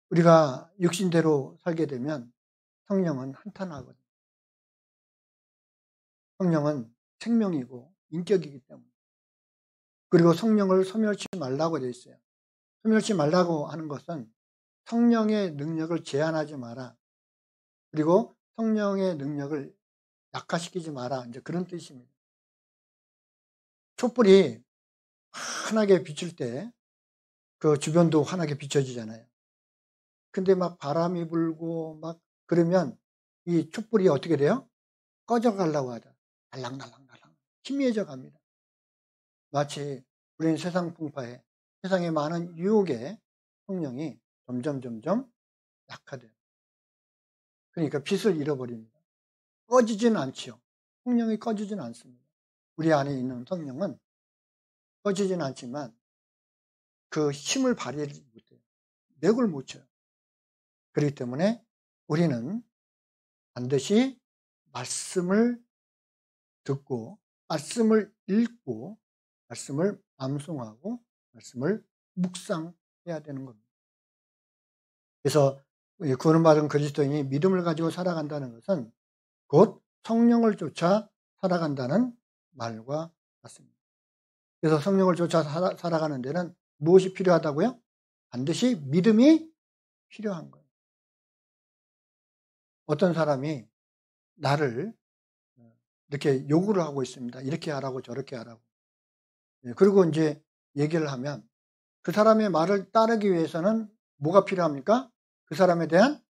우리가 육신대로 살게 되면 성령은 한탄하거든요. 성령은 생명이고 인격이기 때문에. 그리고 성령을 소멸치 말라고 되어 있어요. 소멸치 말라고 하는 것은 성령의 능력을 제한하지 마라. 그리고 성령의 능력을 약화시키지 마라. 이제 그런 뜻입니다. 촛불이 환하게 비출 때 그 주변도 환하게 비춰지잖아요. 근데 막 바람이 불고 막 그러면 이 촛불이 어떻게 돼요? 꺼져가려고 하죠. 달랑달랑달랑 희미해져 갑니다. 마치 우리는 세상 풍파에 세상의 많은 유혹에 성령이 점점 약화돼요. 그러니까 빛을 잃어버립니다. 꺼지지는 않지요. 성령이 꺼지지는 않습니다. 우리 안에 있는 성령은 꺼지지는 않지만 그 힘을 발휘하지 못해요. 맥을 못 쳐요. 그렇기 때문에 우리는 반드시 말씀을 듣고 말씀을 읽고 말씀을 암송하고 말씀을 묵상해야 되는 겁니다. 그래서 구원을 받은 그리스도인이 믿음을 가지고 살아간다는 것은 곧 성령을 쫓아 살아간다는 말과 같습니다. 그래서 성령을 쫓아 살아가는 데는 무엇이 필요하다고요? 반드시 믿음이 필요한 거예요. 어떤 사람이 나를 이렇게 요구를 하고 있습니다. 이렇게 하라고 저렇게 하라고. 그리고 이제 얘기를 하면 그 사람의 말을 따르기 위해서는 뭐가 필요합니까? 그 사람에 대한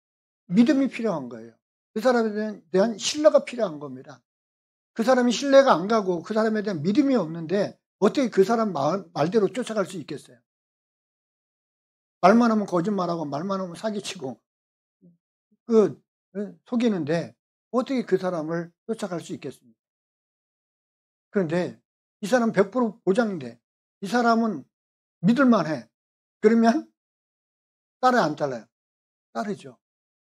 믿음이 필요한 거예요. 그 사람에 대한 신뢰가 필요한 겁니다. 그 사람이 신뢰가 안 가고 그 사람에 대한 믿음이 없는데 어떻게 그 사람 말대로 쫓아갈 수 있겠어요? 말만 하면 거짓말하고 말만 하면 사기치고 속이는데 어떻게 그 사람을 쫓아갈 수 있겠습니까? 그런데 이 사람 100% 보장인데 이 사람은 믿을만해. 그러면 따라요, 안 따라요? 따르죠.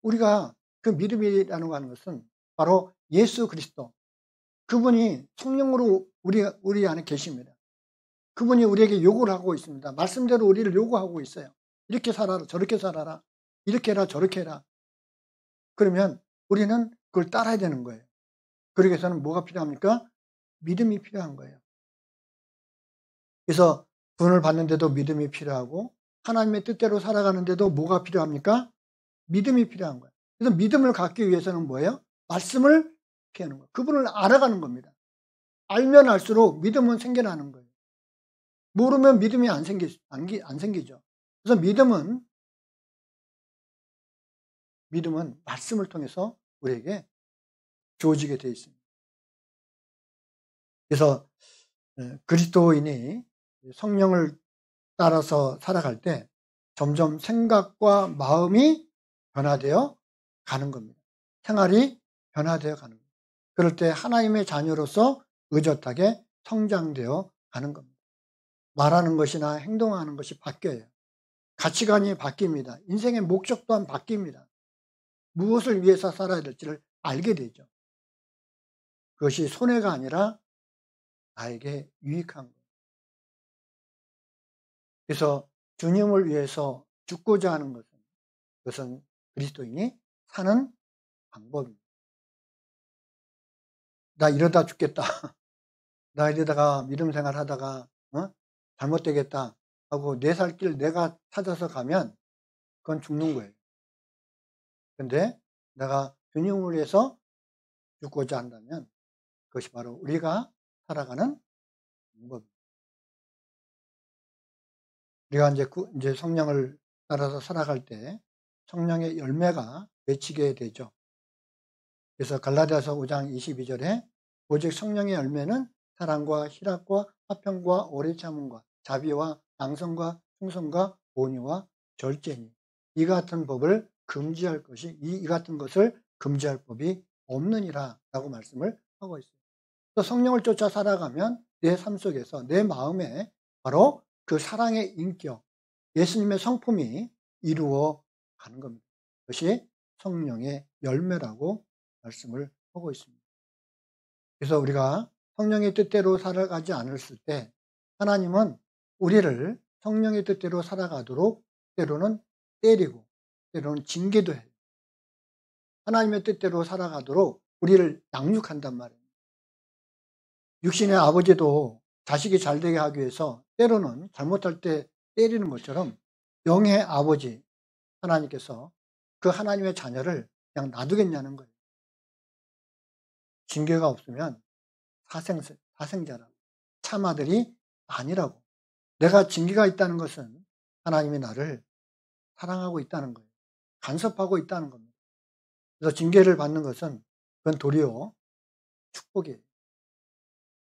우리가 그 믿음이라는 거 하는 것은 바로 예수 그리스도. 그분이 성령으로 우리 안에 계십니다. 그분이 우리에게 요구를 하고 있습니다. 말씀대로 우리를 요구하고 있어요. 이렇게 살아라, 저렇게 살아라, 이렇게 해라, 저렇게 해라. 그러면 우리는 그걸 따라야 되는 거예요. 그러기 위해서는 뭐가 필요합니까? 믿음이 필요한 거예요. 그래서 구원을 받는데도 믿음이 필요하고 하나님의 뜻대로 살아가는데도 뭐가 필요합니까? 믿음이 필요한 거예요. 그래서 믿음을 갖기 위해서는 뭐예요? 말씀을 피하는 거예요. 그분을 알아가는 겁니다. 알면 알수록 믿음은 생겨나는 거예요. 모르면 믿음이 안 생기죠. 그래서 믿음은 말씀을 통해서 우리에게 주어지게 되어 있습니다. 그래서 그리스도인이 성령을 따라서 살아갈 때 점점 생각과 마음이 변화되어 가는 겁니다. 생활이 변화되어 가는 겁니다. 그럴 때 하나님의 자녀로서 의젓하게 성장되어 가는 겁니다. 말하는 것이나 행동하는 것이 바뀌어요. 가치관이 바뀝니다. 인생의 목적 또한 바뀝니다. 무엇을 위해서 살아야 될지를 알게 되죠. 그것이 손해가 아니라 나에게 유익한 거예요. 그래서 주님을 위해서 죽고자 하는 그것은 그리스도인이 사는 방법입니다. 나 이러다 죽겠다. 나 이러다가 믿음 생활 하다가 잘못되겠다 하고 내 살 길 내가 찾아서 가면 그건 죽는 거예요. 근데 내가 주님을 위해서 죽고자 한다면 그것이 바로 우리가 살아가는 방법입니다. 우리가 이제 성령을 따라서 살아갈 때 성령의 열매가 맺히게 되죠. 그래서 갈라디아서 5장 22절에 오직 성령의 열매는 사랑과 희락과 화평과 오래 참음과 자비와 양선과 충성과 온유와 절제니 이 같은 법을 금지할 것이 이 같은 것을 금지할 법이 없느니라 라고 말씀을 하고 있어요. 또 성령을 쫓아 살아가면 내 삶 속에서 내 마음에 바로 그 사랑의 인격, 예수님의 성품이 이루어 가는 겁니다. 그것이 성령의 열매라고 말씀을 하고 있습니다. 그래서 우리가 성령의 뜻대로 살아가지 않았을 때 하나님은 우리를 성령의 뜻대로 살아가도록 때로는 때리고 때로는 징계도 해요. 하나님의 뜻대로 살아가도록 우리를 양육한단 말이에요. 육신의 아버지도 자식이 잘되게 하기 위해서 때로는 잘못할 때 때리는 것처럼 영의 아버지 하나님께서 그 하나님의 자녀를 그냥 놔두겠냐는 거예요. 징계가 없으면 사생자라고, 참아들이 아니라고. 내가 징계가 있다는 것은 하나님이 나를 사랑하고 있다는 거예요. 간섭하고 있다는 겁니다. 그래서 징계를 받는 것은 그건 도리어 축복이에요.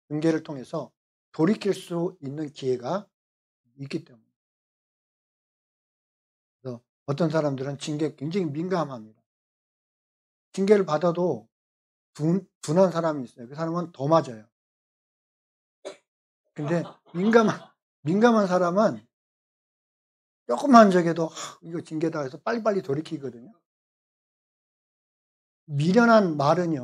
징계를 통해서 돌이킬 수 있는 기회가 있기 때문에. 그래서 어떤 사람들은 징계에 굉장히 민감합니다. 징계를 받아도 둔한 사람이 있어요. 그 사람은 더 맞아요. 근데 민감한 사람은 조금만 적해도 이거 징계다 해서 빨리빨리 돌이키거든요. 미련한 말은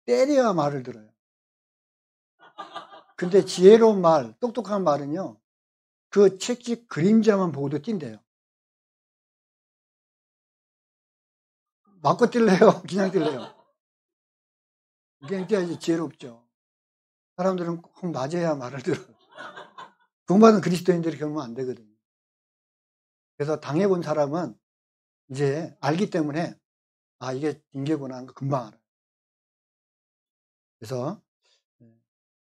때려야 말을 들어요. 근데 지혜로운 말, 똑똑한 말은요, 그 채찍 그림자만 보고도 뛴대요. 맞고 뛸래요? 그냥 뛸래요? 그냥 뛰어야지 지혜롭죠. 사람들은 꼭 맞아야 말을 들어요. 구원받은 그리스도인들이 그러면 안 되거든요. 그래서 당해본 사람은 이제 알기 때문에 이게 징계구나 하는 거 금방 알아요. 그래서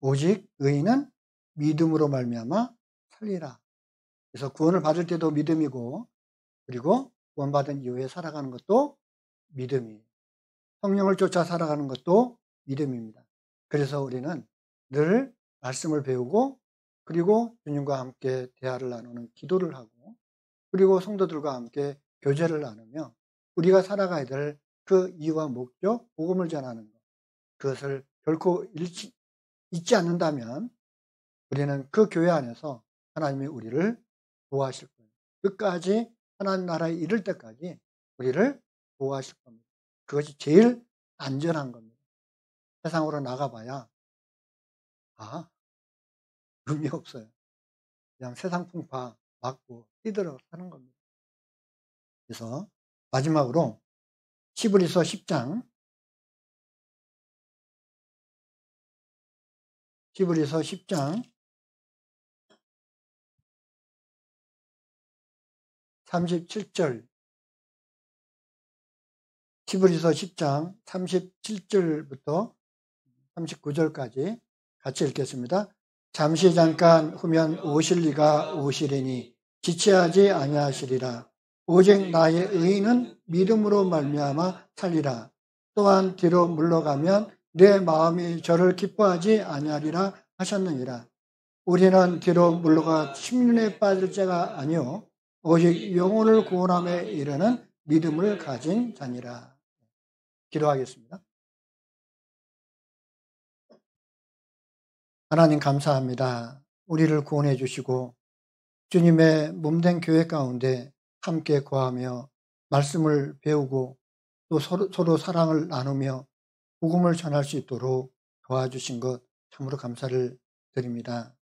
오직 의인은 믿음으로 말미암아 살리라. 그래서 구원을 받을 때도 믿음이고 그리고 구원받은 이후에 살아가는 것도 믿음이에요. 성령을 쫓아 살아가는 것도 믿음입니다. 그래서 우리는 늘 말씀을 배우고 그리고 주님과 함께 대화를 나누는 기도를 하고 그리고 성도들과 함께 교제를 나누며 우리가 살아가야 될 그 이유와 목적, 복음을 전하는 것, 그것을 결코 잊지 않는다면 우리는 그 교회 안에서 하나님이 우리를 보호하실 거예요. 끝까지 하나님 나라에 이를 때까지 우리를 보호하실 겁니다. 그것이 제일 안전한 겁니다. 세상으로 나가봐야 의미 없어요. 그냥 세상 풍파 맞고 뛰들어 사는 겁니다. 그래서 마지막으로 히브리서 10장 37절 히브리서 10장 37절부터 39절까지 같이 읽겠습니다. 잠시 잠깐 후면 오실 이가 오시리니 지체하지 아니하시리라. 오직 나의 의인은 믿음으로 말미암아 살리라. 또한 뒤로 물러가면 내 마음이 저를 기뻐하지 아니하리라 하셨느니라. 우리는 뒤로 물러가 침륜에 빠질 자가 아니요 오직 영혼을 구원함에 이르는 믿음을 가진 자니라. 기도하겠습니다. 하나님 감사합니다. 우리를 구원해 주시고 주님의 몸된 교회 가운데 함께 거하며 말씀을 배우고 또 서로 사랑을 나누며 복음을 전할 수 있도록 도와주신 것 참으로 감사를 드립니다.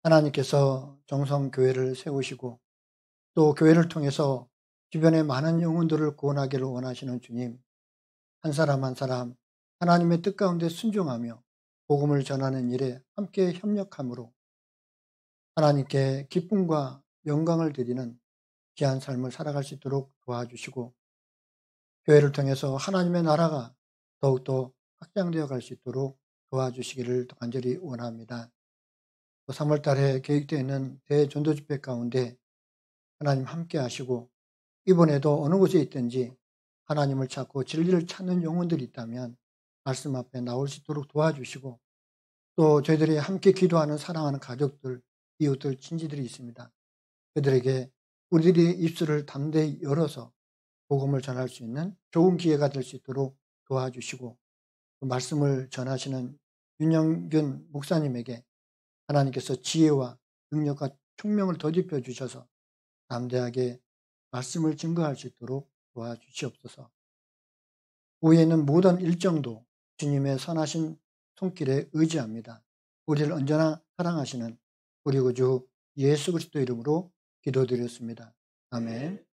하나님께서 정성교회를 세우시고 또 교회를 통해서 주변의 많은 영혼들을 구원하기를 원하시는 주님, 한 사람 한 사람 하나님의 뜻 가운데 순종하며 복음을 전하는 일에 함께 협력함으로 하나님께 기쁨과 영광을 드리는 귀한 삶을 살아갈 수 있도록 도와주시고 교회를 통해서 하나님의 나라가 더욱더 확장되어 갈 수 있도록 도와주시기를 간절히 원합니다. 3월 달에 계획되어 있는 대전도집회 가운데 하나님 함께 하시고 이번에도 어느 곳에 있든지 하나님을 찾고 진리를 찾는 영혼들이 있다면 말씀 앞에 나올 수 있도록 도와주시고 또 저희들이 함께 기도하는 사랑하는 가족들, 이웃들, 친지들이 있습니다. 그들에게 우리들이 입술을 담대히 열어서 복음을 전할 수 있는 좋은 기회가 될 수 있도록 도와주시고 또 말씀을 전하시는 윤영균 목사님에게 하나님께서 지혜와 능력과 총명을 더딥혀 주셔서 담대하게 말씀을 증거할 수 있도록 도와주시옵소서. 위에 있는 모든 일정도 주님의 선하신 손길에 의지합니다. 우리를 언제나 사랑하시는 우리 구주 예수 그리스도 이름으로 기도드렸습니다. 아멘.